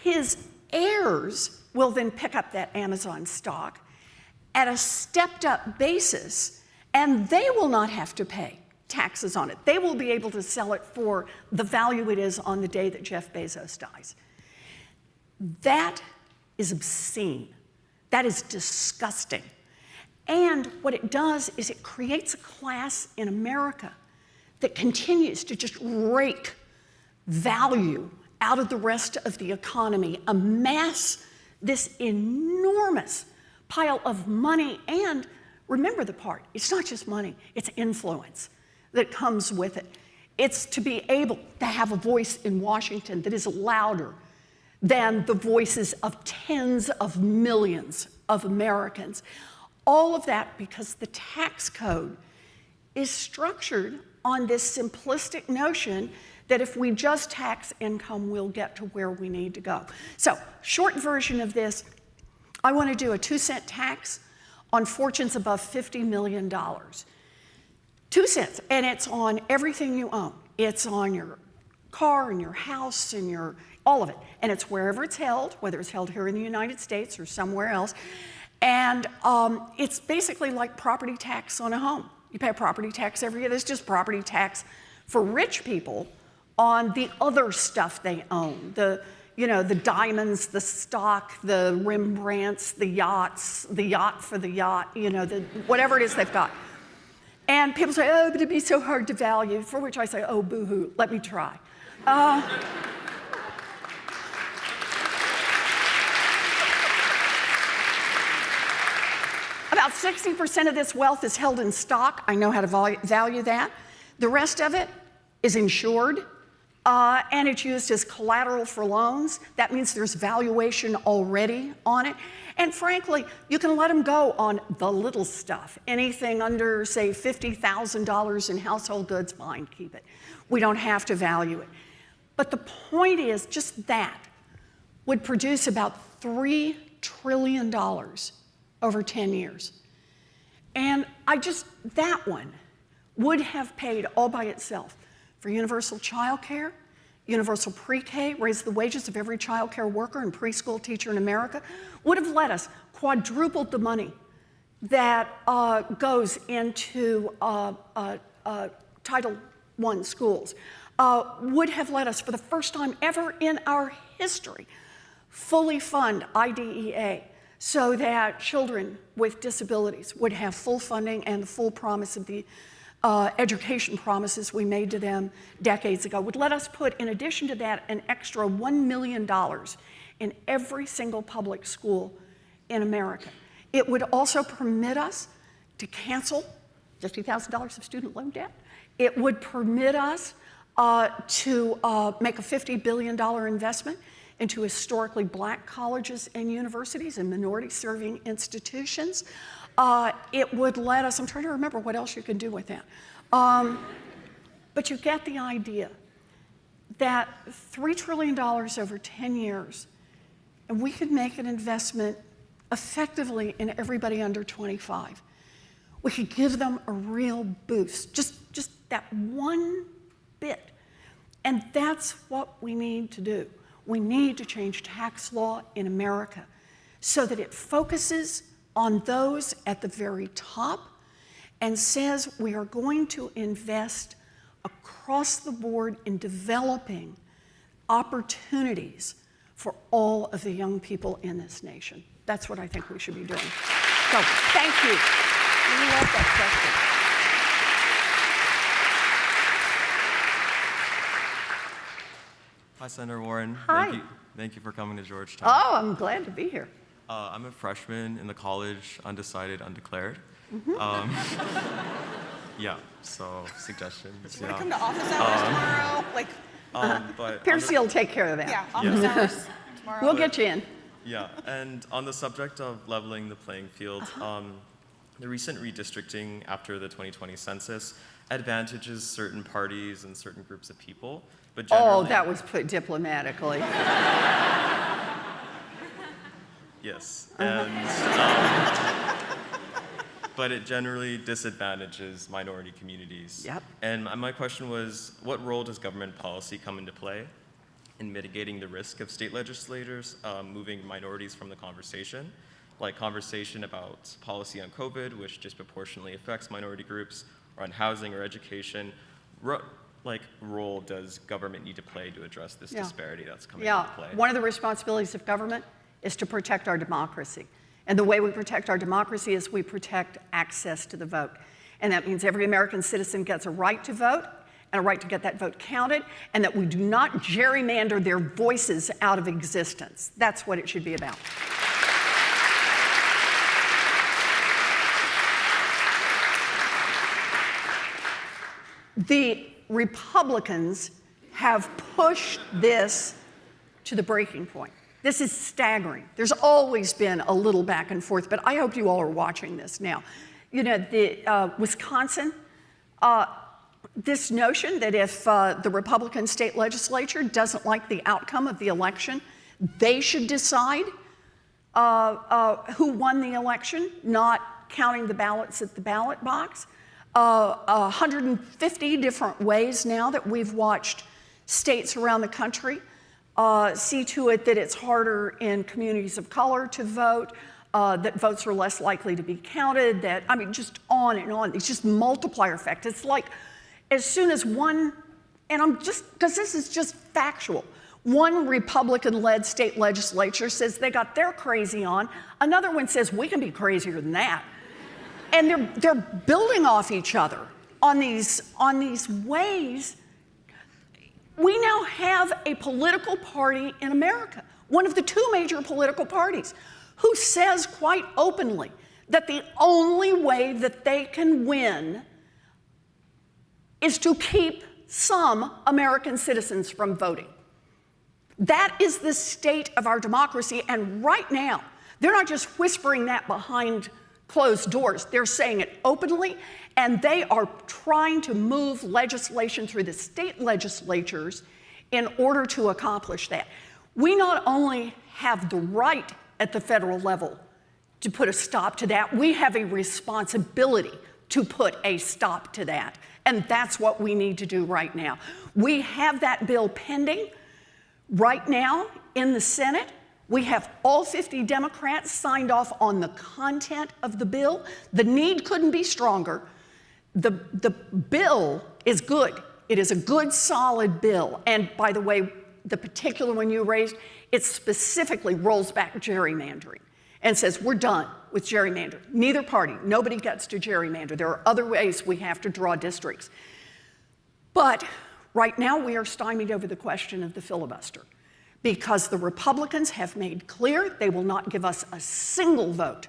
[SPEAKER 3] his heirs will then pick up that Amazon stock at a stepped up basis, and they will not have to pay taxes on it. They will be able to sell it for the value it is on the day that Jeff Bezos dies. That is obscene. That is disgusting. And what it does is it creates a class in America that continues to just rake value out of the rest of the economy, amass this enormous pile of money, and remember the part, it's not just money, it's influence that comes with it. It's to be able to have a voice in Washington that is louder than the voices of tens of millions of Americans. All of that because the tax code is structured on this simplistic notion that if we just tax income, we'll get to where we need to go. So, short version of this, I want to do a 2-cent tax on fortunes above $50 million. 2 cents, and it's on everything you own. It's on your car and your house and your, all of it. And it's wherever it's held, whether it's held here in the United States or somewhere else. And it's basically like property tax on a home. You pay a property tax every year. There's just property tax for rich people on the other stuff they own. The diamonds, the stock, the Rembrandts, the yachts, the yacht for the yacht, whatever it is they've got. And people say, oh, but it'd be so hard to value, for which I say, oh, boo-hoo, let me try. About 60% of this wealth is held in stock. I know how to value that. The rest of it is insured, and it's used as collateral for loans. That means there's valuation already on it. And frankly, you can let them go on the little stuff. Anything under, say, $50,000 in household goods, fine, keep it. We don't have to value it. But the point is, just that would produce about $3 trillion over 10 years. And that one would have paid all by itself for universal child care, universal pre-K, raise the wages of every child care worker and preschool teacher in America, would have let us quadrupled the money that goes into Title I schools, would have let us, for the first time ever in our history, fully fund IDEA so that children with disabilities would have full funding and the full promise of the education promises we made to them decades ago, would let us put, in addition to that, an extra $1 million in every single public school in America. It would also permit us to cancel $50,000 of student loan debt. It would permit us to make a $50 billion investment into historically black colleges and universities and minority-serving institutions. It would let us, I'm trying to remember what else you can do with that. But you get the idea that $3 trillion over 10 years, and we could make an investment effectively in everybody under 25. We could give them a real boost, just that one bit. And that's what we need to do. We need to change tax law in America so that it focuses on those at the very top and says we are going to invest across the board in developing opportunities for all of the young people in this nation. That's what I think we should be doing. So, thank you. I love that question.
[SPEAKER 7] Hi, Senator Warren.
[SPEAKER 3] Hi.
[SPEAKER 7] Thank you for coming to Georgetown.
[SPEAKER 3] Oh, I'm glad to be here.
[SPEAKER 7] I'm a freshman in the college, undecided, undeclared. Yeah, so suggestions.
[SPEAKER 4] You want to come to office hours tomorrow?
[SPEAKER 7] But
[SPEAKER 3] Piercy will take care of that.
[SPEAKER 4] Yeah, office hours tomorrow.
[SPEAKER 3] We'll get you in.
[SPEAKER 7] Yeah, and on the subject of leveling the playing field, the recent redistricting after the 2020 census advantages certain parties and certain groups of people, but generally...
[SPEAKER 3] Oh, that was put diplomatically.
[SPEAKER 7] Yes, and, but it generally disadvantages minority communities.
[SPEAKER 3] Yep.
[SPEAKER 7] And my question was, what role does government policy come into play in mitigating the risk of state legislators moving minorities from the conversation? Like conversation about policy on COVID, which disproportionately affects minority groups, or on housing or education. Role does government need to play to address this disparity that's coming into play?
[SPEAKER 3] One of the responsibilities of government is to protect our democracy. And the way we protect our democracy is we protect access to the vote. And that means every American citizen gets a right to vote and a right to get that vote counted, and that we do not gerrymander their voices out of existence. That's what it should be about. The Republicans have pushed this to the breaking point. This is staggering. There's always been a little back and forth, but I hope you all are watching this now. You know, Wisconsin, this notion that if the Republican state legislature doesn't like the outcome of the election, they should decide who won the election, not counting the ballots at the ballot box. 150 different ways now that we've watched states around the country see to it that it's harder in communities of color to vote, that votes are less likely to be counted, that, I mean, just on and on. It's just multiplier effect. It's like as soon as one, and I'm just, because this is just factual, one Republican-led state legislature says they got their crazy on, another one says we can be crazier than that. And they're building off each other on these ways. We now have a political party in America, one of the two major political parties, who says quite openly that the only way that they can win is to keep some American citizens from voting. That is the state of our democracy, and right now, they're not just whispering that behind closed doors. They're saying it openly, and they are trying to move legislation through the state legislatures in order to accomplish that. We not only have the right at the federal level to put a stop to that, we have a responsibility to put a stop to that. And that's what we need to do right now. We have that bill pending right now in the Senate. We have all 50 Democrats signed off on the content of the bill. The need couldn't be stronger. The bill is good. It is a good, solid bill. And by the way, the particular one you raised, it specifically rolls back gerrymandering and says we're done with gerrymandering. Neither party, nobody gets to gerrymander. There are other ways we have to draw districts. But right now we are stymied over the question of the filibuster, because the Republicans have made clear they will not give us a single vote,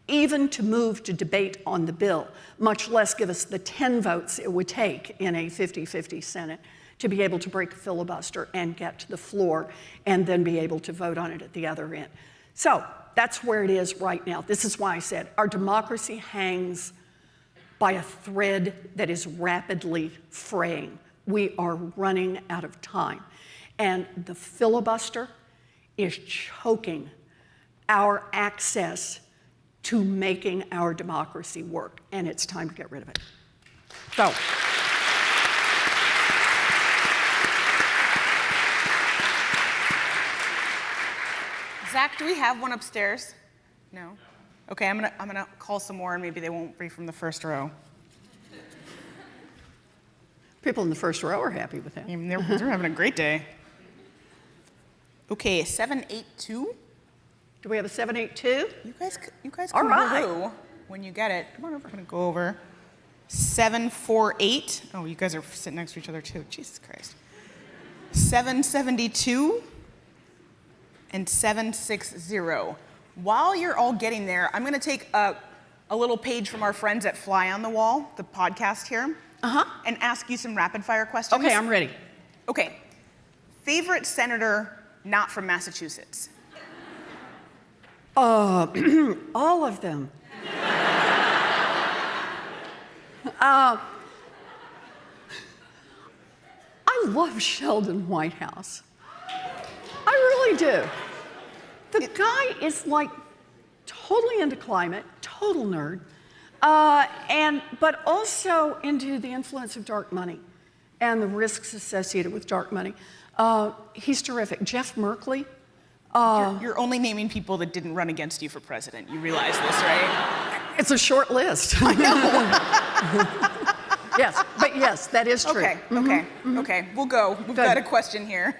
[SPEAKER 3] even to move to debate on the bill, much less give us the 10 votes it would take in a 50-50 Senate to be able to break a filibuster and get to the floor and then be able to vote on it at the other end. So that's where it is right now. This is why I said our democracy hangs by a thread that is rapidly fraying. We are running out of time. And the filibuster is choking our access to making our democracy work, and it's time to get rid of it. So,
[SPEAKER 4] Zach, do we have one upstairs? No? Okay, I'm gonna call some more, and maybe they won't be from the first row.
[SPEAKER 3] people in the first row are happy with that.
[SPEAKER 4] I mean, they're having a great day. Okay, 782.
[SPEAKER 3] Do we have a 782?
[SPEAKER 4] You guys
[SPEAKER 3] All
[SPEAKER 4] can
[SPEAKER 3] right.
[SPEAKER 4] woo when you get it. Come on over. I'm gonna go over. 748. Oh, you guys are sitting next to each other too. Jesus Christ. 772 and 760. While you're all getting there, I'm gonna take a little page from our friends at Fly on the Wall, the podcast here, and ask you some rapid fire questions.
[SPEAKER 3] Okay, I'm ready.
[SPEAKER 4] Okay. Favorite senator not from Massachusetts?
[SPEAKER 3] All of them. love Sheldon Whitehouse. I really do. The guy is like totally into climate, total nerd, but also into the influence of dark money and the risks associated with dark money. He's terrific. Jeff Merkley.
[SPEAKER 4] You're only naming people that didn't run against you for president. You realize this, right?
[SPEAKER 3] It's a short list. I know. Yes, but yes, that is true.
[SPEAKER 4] Okay, we'll go. We've got a question here.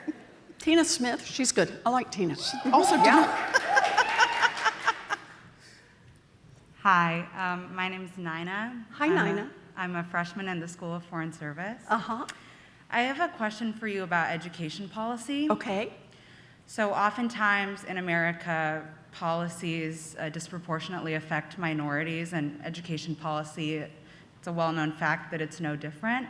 [SPEAKER 3] Tina Smith, she's good. I like Tina.
[SPEAKER 4] Also,
[SPEAKER 8] Hi, my name is Nina.
[SPEAKER 3] Hi, Nina.
[SPEAKER 8] I'm a freshman in the School of Foreign Service.
[SPEAKER 3] Uh-huh.
[SPEAKER 8] I have a question for you about education policy.
[SPEAKER 3] Okay.
[SPEAKER 8] So oftentimes in America, policies disproportionately affect minorities, and education policy, it's a well-known fact that it's no different.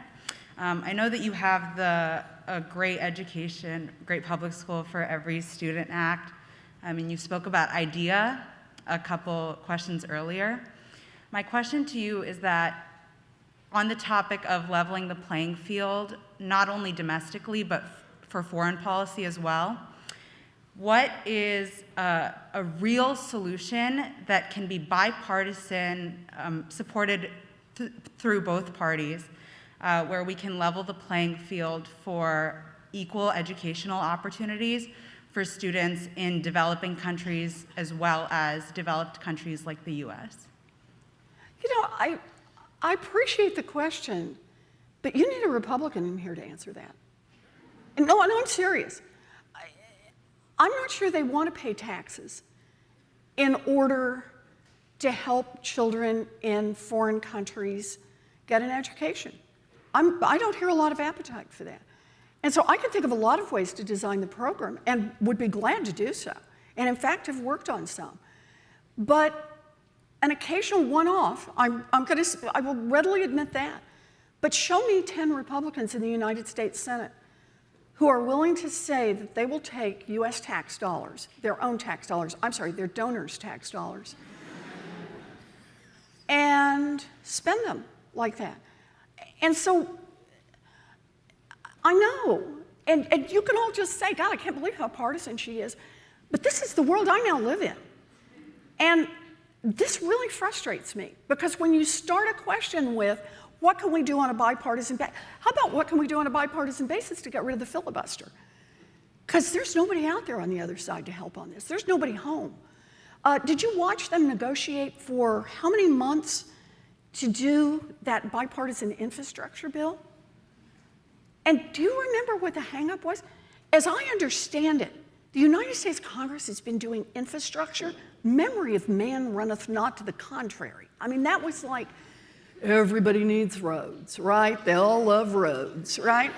[SPEAKER 8] I know that you have a great education, great public school for every student act. I mean, you spoke about IDEA a couple questions earlier. My question to you is that on the topic of leveling the playing field, not only domestically, but for foreign policy as well, what is a real solution that can be bipartisan, supported through both parties, where we can level the playing field for equal educational opportunities for students in developing countries as well as developed countries like the US?
[SPEAKER 3] You know, I appreciate the question, but you need a Republican in here to answer that. And no, I'm serious. I'm not sure they want to pay taxes in order to help children in foreign countries get an education. I don't hear a lot of appetite for that. And so I can think of a lot of ways to design the program and would be glad to do so. And in fact, have worked on some. But an occasional one-off, I will readily admit that. But show me 10 Republicans in the United States Senate who are willing to say that they will take US tax dollars, their own tax dollars, I'm sorry, their donors' tax dollars, and spend them like that. And so, I know, and you can all just say, God, I can't believe how partisan she is, but this is the world I now live in. And this really frustrates me, because when you start a question with, what can we do on a bipartisan basis? How about what can we do on a bipartisan basis to get rid of the filibuster? Because there's nobody out there on the other side to help on this. There's nobody home. Did you watch them negotiate for how many months to do that bipartisan infrastructure bill? And do you remember what the hangup was? As I understand it, the United States Congress has been doing infrastructure. Memory of man runneth not to the contrary. I mean, that was like, everybody needs roads, right? They all love roads, right?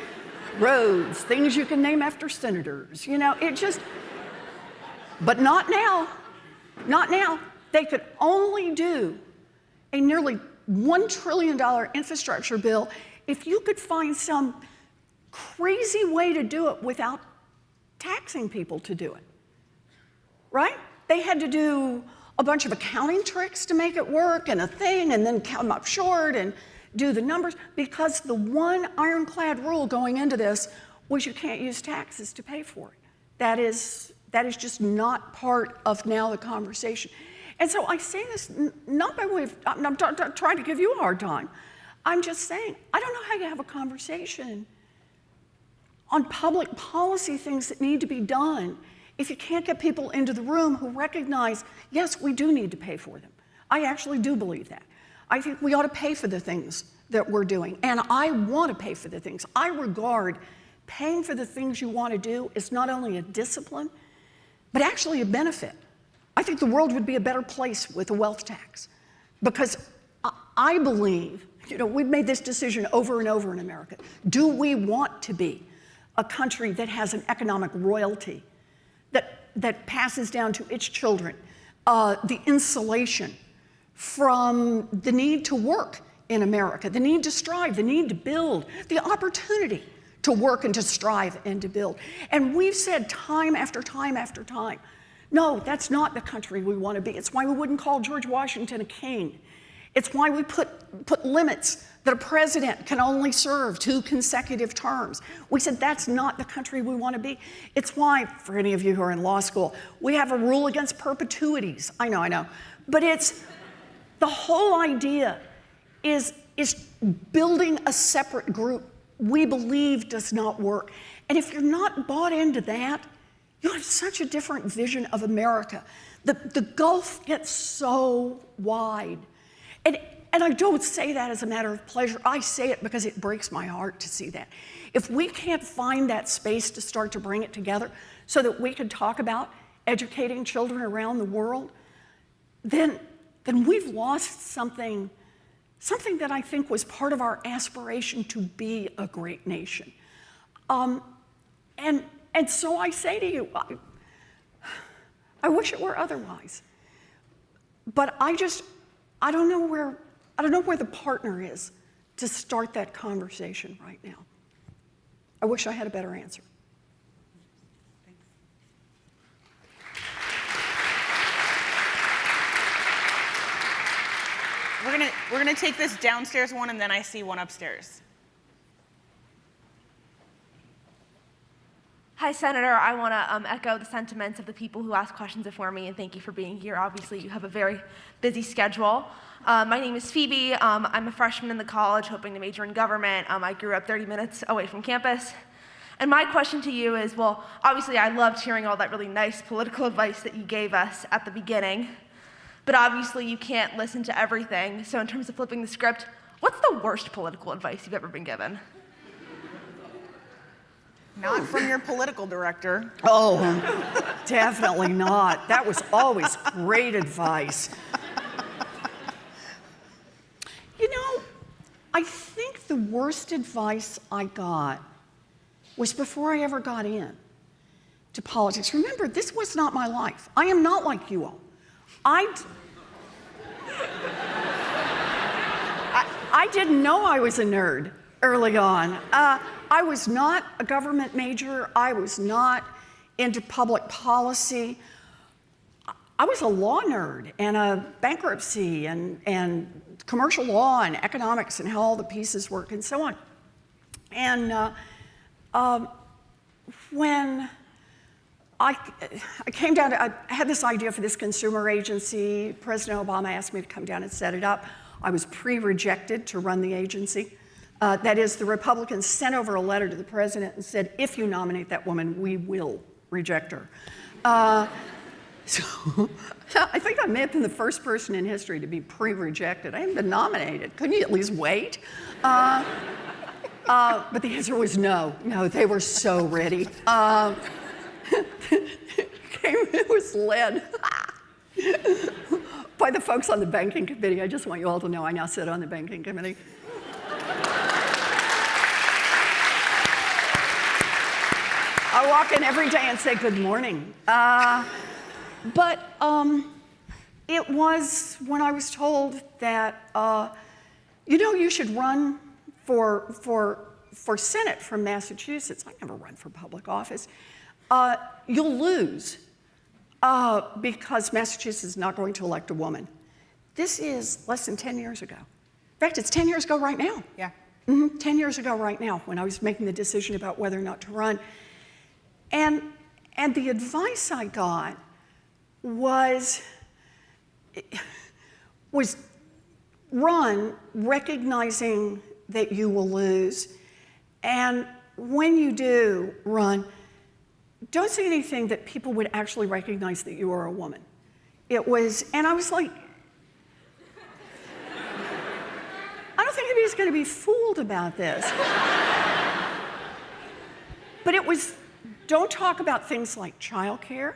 [SPEAKER 3] Roads, things you can name after senators. You know, it just, but not now. Not now. They could only do a nearly $1 trillion infrastructure bill if you could find some crazy way to do it without taxing people to do it, right? They had to do a bunch of accounting tricks to make it work and a thing, and then come up short and do the numbers, because the one ironclad rule going into this was you can't use taxes to pay for it. That is just not part of now the conversation. And so I say this not by way of, I'm not trying to give you a hard time. I'm just saying, I don't know how you have a conversation on public policy things that need to be done if you can't get people into the room who recognize, yes, we do need to pay for them. I actually do believe that. I think we ought to pay for the things that we're doing, and I want to pay for the things. I regard paying for the things you want to do as not only a discipline, but actually a benefit. I think the world would be a better place with a wealth tax, because I believe, you know, we've made this decision over and over in America. Do we want to be a country that has an economic royalty that passes down to its children the insulation from the need to work in America, the need to strive, the need to build, the opportunity to work and to strive and to build? And we've said time after time after time, no, that's not the country we want to be. It's why we wouldn't call George Washington a king. It's why we put limits that a president can only serve 2 consecutive terms. We said that's not the country we want to be. It's why, for any of you who are in law school, we have a rule against perpetuities. I know. But it's, the whole idea is building a separate group we believe does not work. And if you're not bought into that, you have such a different vision of America. The gulf gets so wide. And I don't say that as a matter of pleasure. I say it because it breaks my heart to see that. If we can't find that space to start to bring it together so that we can talk about educating children around the world, then we've lost something that I think was part of our aspiration to be a great nation. And so I say to you, I wish it were otherwise. But I don't know where the partner is to start that conversation right now. I wish I had a better answer.
[SPEAKER 4] We're gonna take this downstairs one, and then I see one upstairs.
[SPEAKER 9] Hi, Senator. I want to echo the sentiments of the people who asked questions before me, and thank you for being here. Obviously, you have a very busy schedule. My name is Phoebe. I'm a freshman in the college, hoping to major in government. I grew up 30 minutes away from campus. And my question to you is, well, obviously, I loved hearing all that really nice political advice that you gave us at the beginning. But obviously, you can't listen to everything. So in terms of flipping the script, what's the worst political advice you've ever been given?
[SPEAKER 4] Not from your political director.
[SPEAKER 3] Oh, definitely not. That was always great advice. You know, I think the worst advice I got was before I ever got in to politics. Remember, this was not my life. I am not like you all. I didn't know I was a nerd early on. I was not a government major. I was not into public policy. I was a law nerd and a bankruptcy and commercial law and economics and how all the pieces work and so on. And when I came down, I had this idea for this consumer agency. President Obama asked me to come down and set it up. I was pre-rejected to run the agency. That is, the Republicans sent over a letter to the president and said, if you nominate that woman, we will reject her. So I think I may have been the first person in history to be pre-rejected. I haven't been nominated. Couldn't you at least wait? But the answer was no. No, they were so ready. It was led by the folks on the banking committee. I just want you all to know I now sit on the banking committee. I walk in every day and say good morning. But it was when I was told that, you should run for Senate from Massachusetts. I never run for public office. You'll lose because Massachusetts is not going to elect a woman. This is less than 10 years ago. In fact, it's 10 years ago right now.
[SPEAKER 4] Yeah.
[SPEAKER 3] 10 years ago right now when I was making the decision about whether or not to run. And the advice I got was run recognizing that you will lose. And when you do run, don't say anything that people would actually recognize that you are a woman. And I was like, I don't think anybody's going to be fooled about this. But it was, don't talk about things like childcare.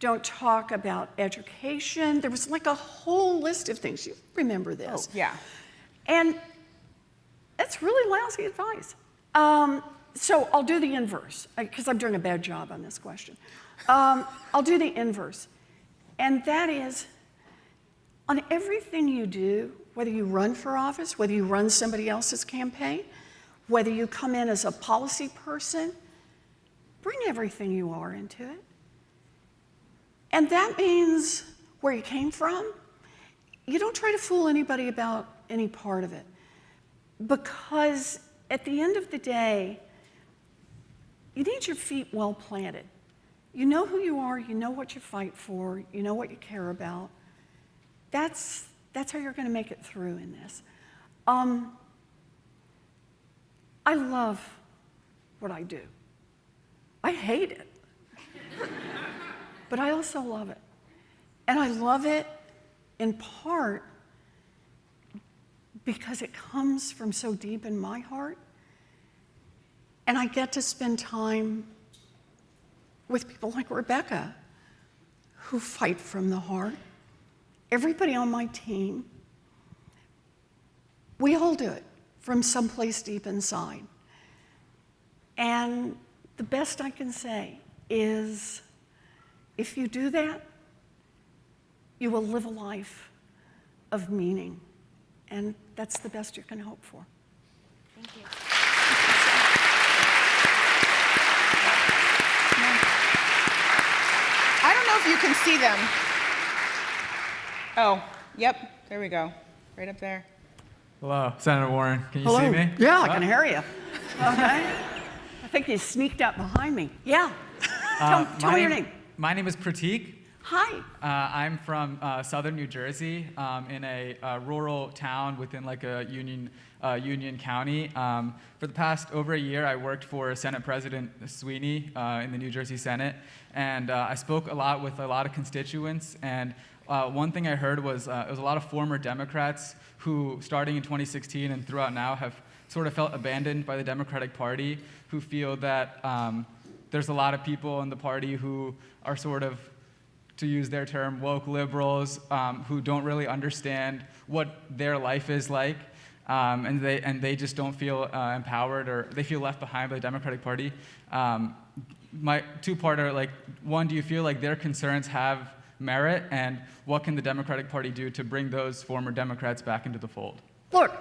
[SPEAKER 3] Don't talk about education. There was like a whole list of things. You remember this.
[SPEAKER 4] Oh, yeah.
[SPEAKER 3] And that's really lousy advice. So I'll do the inverse, because I'm doing a bad job on this question. I'll do the inverse. And that is, on everything you do, whether you run for office, whether you run somebody else's campaign, whether you come in as a policy person, bring everything you are into it. And that means where you came from. You don't try to fool anybody about any part of it. because at the end of the day, you need your feet well planted. You know who you are, you know what you fight for, you know what you care about. That's how you're going to make it through in this. I love what I do. I hate it. But I also love it. And I love it in part because it comes from so deep in my heart. And I get to spend time with people like Rebecca, who fight from the heart. Everybody on my team, we all do it from someplace deep inside. And the best I can say is, if you do that, you will live a life of meaning. And that's the best you can hope for.
[SPEAKER 9] Thank you.
[SPEAKER 4] I don't know if you can see them. Oh, yep, there we go. Right up there.
[SPEAKER 10] Hello, Senator Warren. Can you
[SPEAKER 3] Hello.
[SPEAKER 10] see me?
[SPEAKER 3] Yeah, I can hear you. Okay. I think you sneaked up behind me. Yeah. Tell me your name.
[SPEAKER 10] My name is Pratik.
[SPEAKER 3] Hi.
[SPEAKER 10] I'm from southern New Jersey, in a rural town within like a Union County. For the past over a year, I worked for Senate President Sweeney in the New Jersey Senate, and I spoke a lot with a lot of constituents. And one thing I heard was it was a lot of former Democrats who, starting in 2016 and throughout now, have sort of felt abandoned by the Democratic Party, who feel that there's a lot of people in the party who are sort of, to use their term, woke liberals, who don't really understand what their life is like, and they just don't feel empowered, or they feel left behind by the Democratic Party. My two-parter, like, one, do you feel like their concerns have merit, and what can the Democratic Party do to bring those former Democrats back into the fold?
[SPEAKER 3] Look,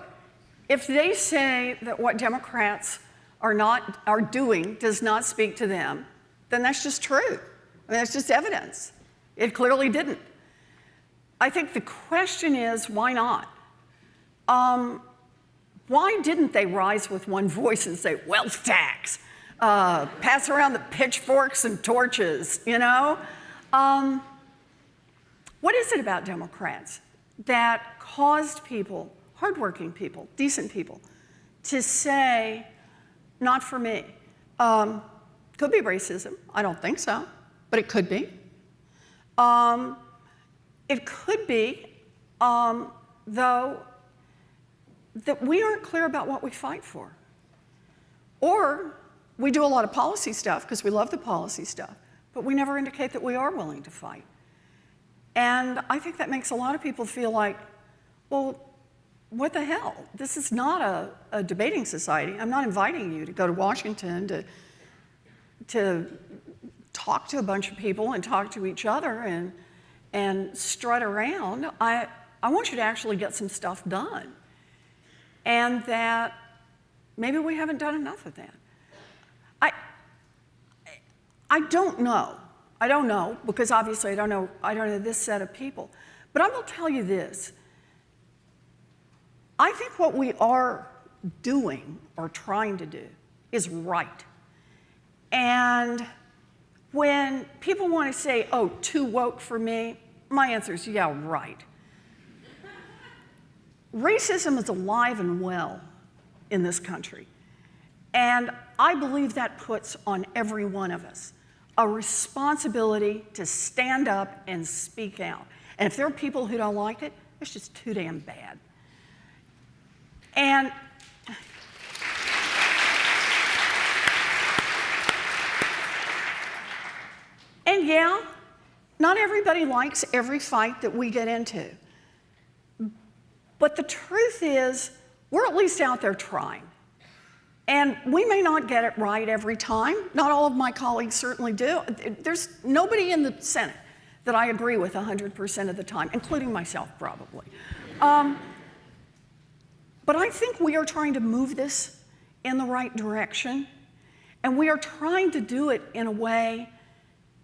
[SPEAKER 3] if they say that what Democrats are doing does not speak to them, then that's just true. I mean, that's just evidence. It clearly didn't. I think the question is, why not? Why didn't they rise with one voice and say, wealth tax, pass around the pitchforks and torches, you know? What is it about Democrats that caused people, hardworking people, decent people, to say, not for me? Could be racism. I don't think so, but it could be. It could be, though, that we aren't clear about what we fight for. Or we do a lot of policy stuff because we love the policy stuff, but we never indicate that we are willing to fight. And I think that makes a lot of people feel like, well, what the hell? This is not a debating society. I'm not inviting you to go to Washington to talk to a bunch of people and talk to each other and strut around. I want you to actually get some stuff done. And that maybe we haven't done enough of that. I don't know. I don't know, because obviously I don't know this set of people. But I will tell you this. I think what we are doing or trying to do is right. And when people want to say, oh, too woke for me, my answer is, yeah, right. Racism is alive and well in this country. And I believe that puts on every one of us a responsibility to stand up and speak out. And if there are people who don't like it, it's just too damn bad. And yeah, not everybody likes every fight that we get into. But the truth is, we're at least out there trying. And we may not get it right every time. Not all of my colleagues certainly do. There's nobody in the Senate that I agree with 100% of the time, including myself, probably. But I think we are trying to move this in the right direction, and we are trying to do it in a way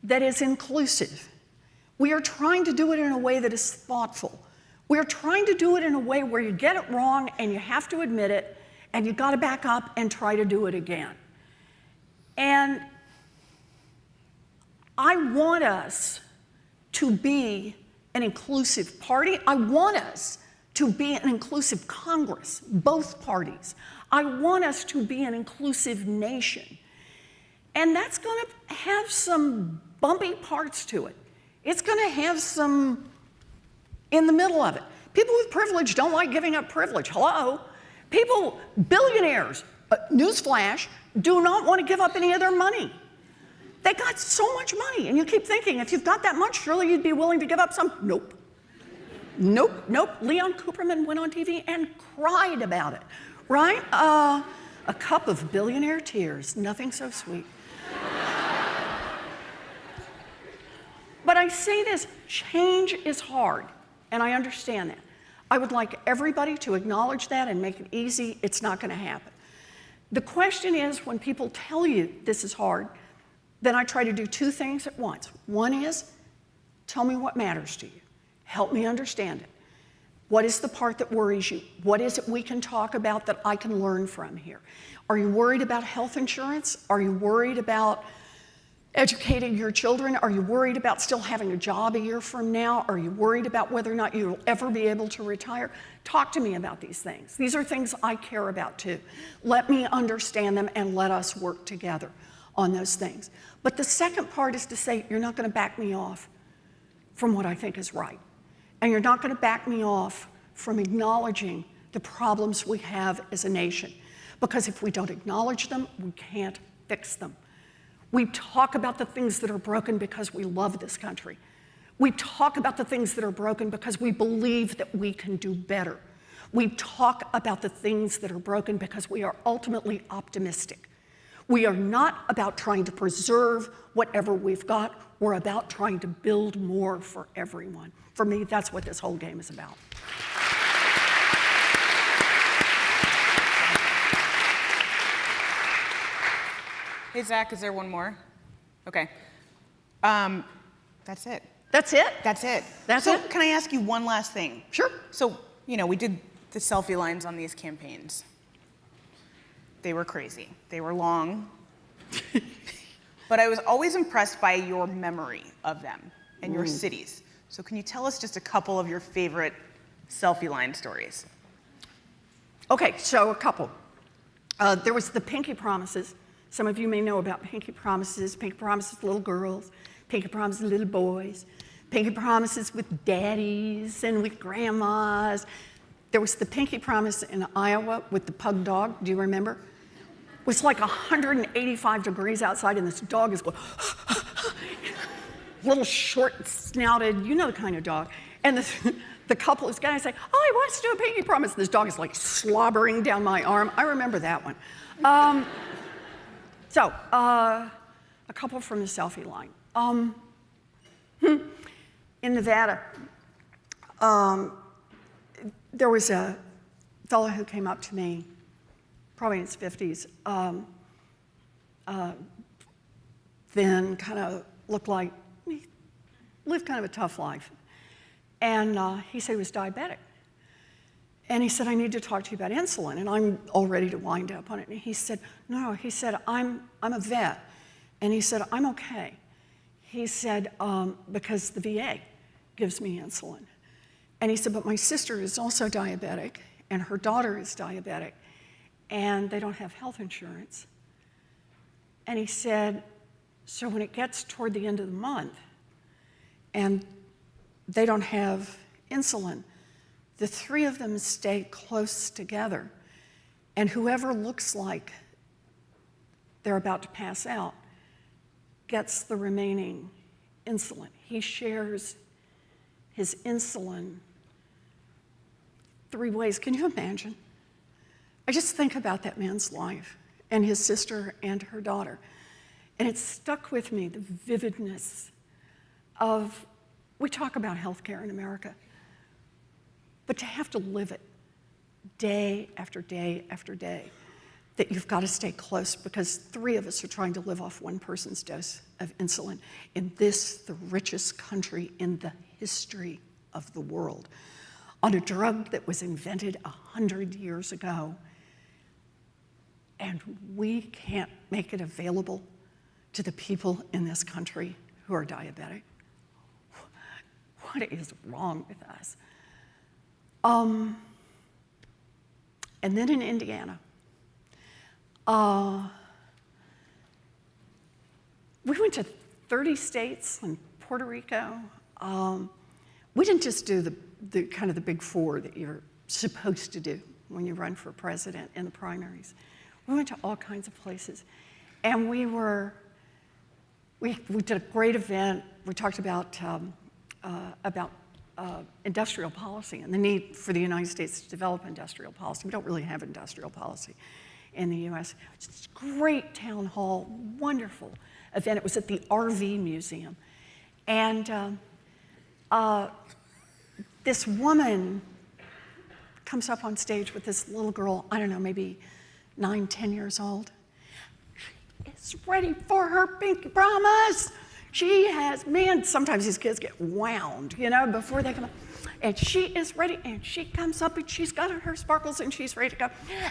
[SPEAKER 3] that is inclusive. We are trying to do it in a way that is thoughtful. We are trying to do it in a way where you get it wrong and you have to admit it, and you got to back up and try to do it again. And I want us to be an inclusive party. I want us to be an inclusive Congress, both parties. I want us to be an inclusive nation. And that's going to have some bumpy parts to it. It's going to have some in the middle of it. People with privilege don't like giving up privilege. Hello? People, billionaires, newsflash, do not want to give up any of their money. They got so much money, and you keep thinking, if you've got that much, surely you'd be willing to give up some. Nope. Nope, nope. Leon Cooperman went on TV and cried about it, right? A cup of billionaire tears, nothing so sweet. But I say this, change is hard, and I understand that. I would like everybody to acknowledge that and make it easy. It's not going to happen. The question is, when people tell you this is hard, then I try to do two things at once. One is, tell me what matters to you. Help me understand it. What is the part that worries you? What is it we can talk about that I can learn from here? Are you worried about health insurance? Are you worried about educating your children? Are you worried about still having a job a year from now? Are you worried about whether or not you'll ever be able to retire? Talk to me about these things. These are things I care about too. Let me understand them and let us work together on those things. But the second part is to say, you're not going to back me off from what I think is right. And you're not going to back me off from acknowledging the problems we have as a nation. Because if we don't acknowledge them, we can't fix them. We talk about the things that are broken because we love this country. We talk about the things that are broken because we believe that we can do better. We talk about the things that are broken because we are ultimately optimistic. We are not about trying to preserve whatever we've got. We're about trying to build more for everyone. For me, that's what this whole game is about.
[SPEAKER 4] Hey, Zach, is there one more? Okay. That's it.
[SPEAKER 3] That's it?
[SPEAKER 4] That's it.
[SPEAKER 3] That's
[SPEAKER 4] so
[SPEAKER 3] it?
[SPEAKER 4] Can I ask you one last thing?
[SPEAKER 3] Sure.
[SPEAKER 4] So, we did the selfie lines on these campaigns. They were crazy. They were long. But I was always impressed by your memory of them and your cities. So can you tell us just a couple of your favorite selfie line stories?
[SPEAKER 3] Okay, so a couple. There was the Pinky Promises. Some of you may know about Pinky Promises. Pinky Promises little girls, Pinky Promises little boys, Pinky Promises with daddies and with grandmas. There was the Pinky Promise in Iowa with the pug dog. Do you remember? It was like 185 degrees outside, and this dog is going, little short-snouted, you know the kind of dog. And the couple is going to say, oh, he wants to do a Pinky Promise. And this dog is like slobbering down my arm. I remember that one. A couple from the selfie line. In Nevada, there was a fellow who came up to me, probably in his 50s, then kind of looked like he lived kind of a tough life. And he said he was diabetic. And he said, I need to talk to you about insulin. And I'm all ready to wind up on it. And he said, no, he said, I'm a vet. And he said, I'm okay. He said, because the VA gives me insulin. And he said, but my sister is also diabetic, and her daughter is diabetic, and they don't have health insurance. And he said, so when it gets toward the end of the month, and they don't have insulin, the three of them stay close together, and whoever looks like they're about to pass out gets the remaining insulin. He shares his insulin 3 ways. Can you imagine? I just think about that man's life and his sister and her daughter. And it stuck with me, the vividness of, we talk about healthcare in America, but to have to live it day after day after day, that you've got to stay close because 3 of us are trying to live off one person's dose of insulin in this, the richest country in the history of the world, on a drug that was invented 100 years ago and we can't make it available to the people in this country who are diabetic. What is wrong with us? And then in Indiana, we went to 30 states and Puerto Rico. We didn't just do the kind of the big four that you're supposed to do when you run for president in the primaries. We went to all kinds of places, and we did a great event. We talked about industrial policy and the need for the United States to develop industrial policy. We don't really have industrial policy in the U.S. It's a great town hall, wonderful event. It was at the RV Museum. And this woman comes up on stage with this little girl, I don't know, maybe 9, 10 years old. She is ready for her pinky promise. She has, man, sometimes these kids get wound, you know, before they come up. And she is ready, and she comes up, and she's got her sparkles, and she's ready to go.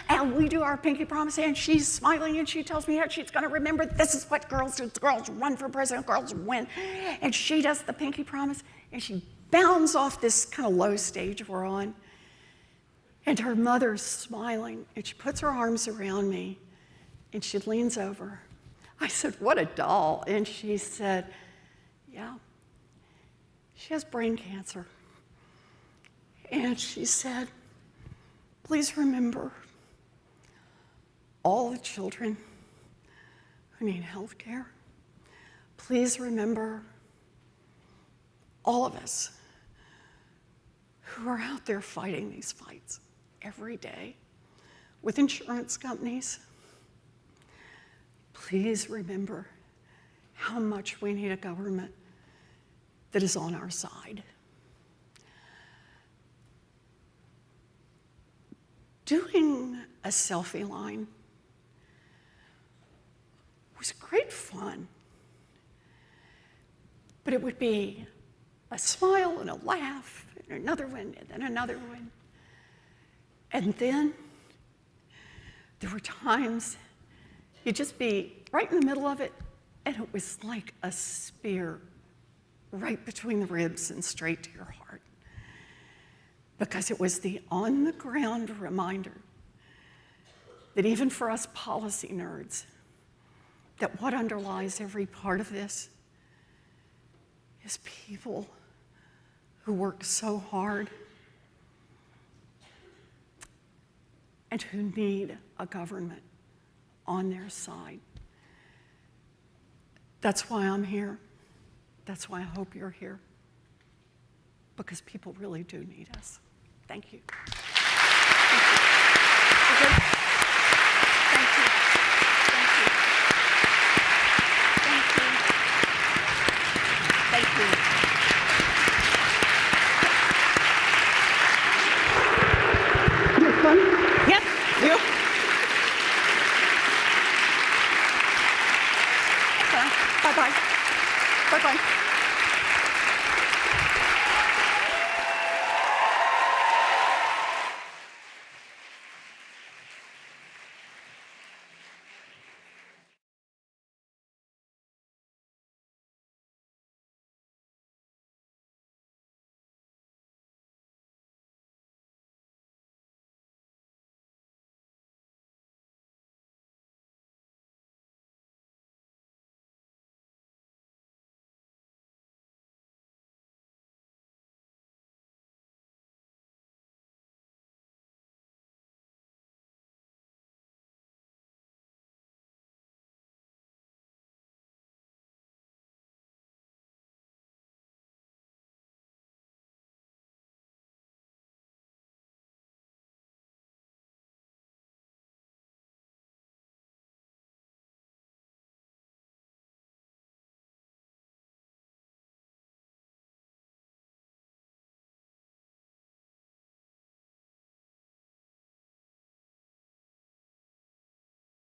[SPEAKER 3] And we do our pinky promise, and she's smiling, and she tells me how she's going to remember this is what girls do. Girls run for president, girls win. And she does the pinky promise, and she bounds off this kind of low stage we're on. And her mother's smiling, and she puts her arms around me, and she leans over. I said, what a doll. And she said, yeah, she has brain cancer. And she said, please remember all the children who need health care. Please remember all of us who are out there fighting these fights every day with insurance companies. Please remember how much we need a government that is on our side. Doing a selfie line was great fun, but it would be a smile and a laugh and another one and then another one. And then there were times you'd just be right in the middle of it, and it was like a spear right between the ribs and straight to your heart. Because it was the on-the-ground reminder that even for us policy nerds, that what underlies every part of this is people who work so hard and who need a government on their side. That's why I'm here. That's why I hope you're here. Because people really do need us. Thank you. Thank you. Thank you. Thank you. Thank you. You have fun? Yep. You? Bye-bye. Bye-bye.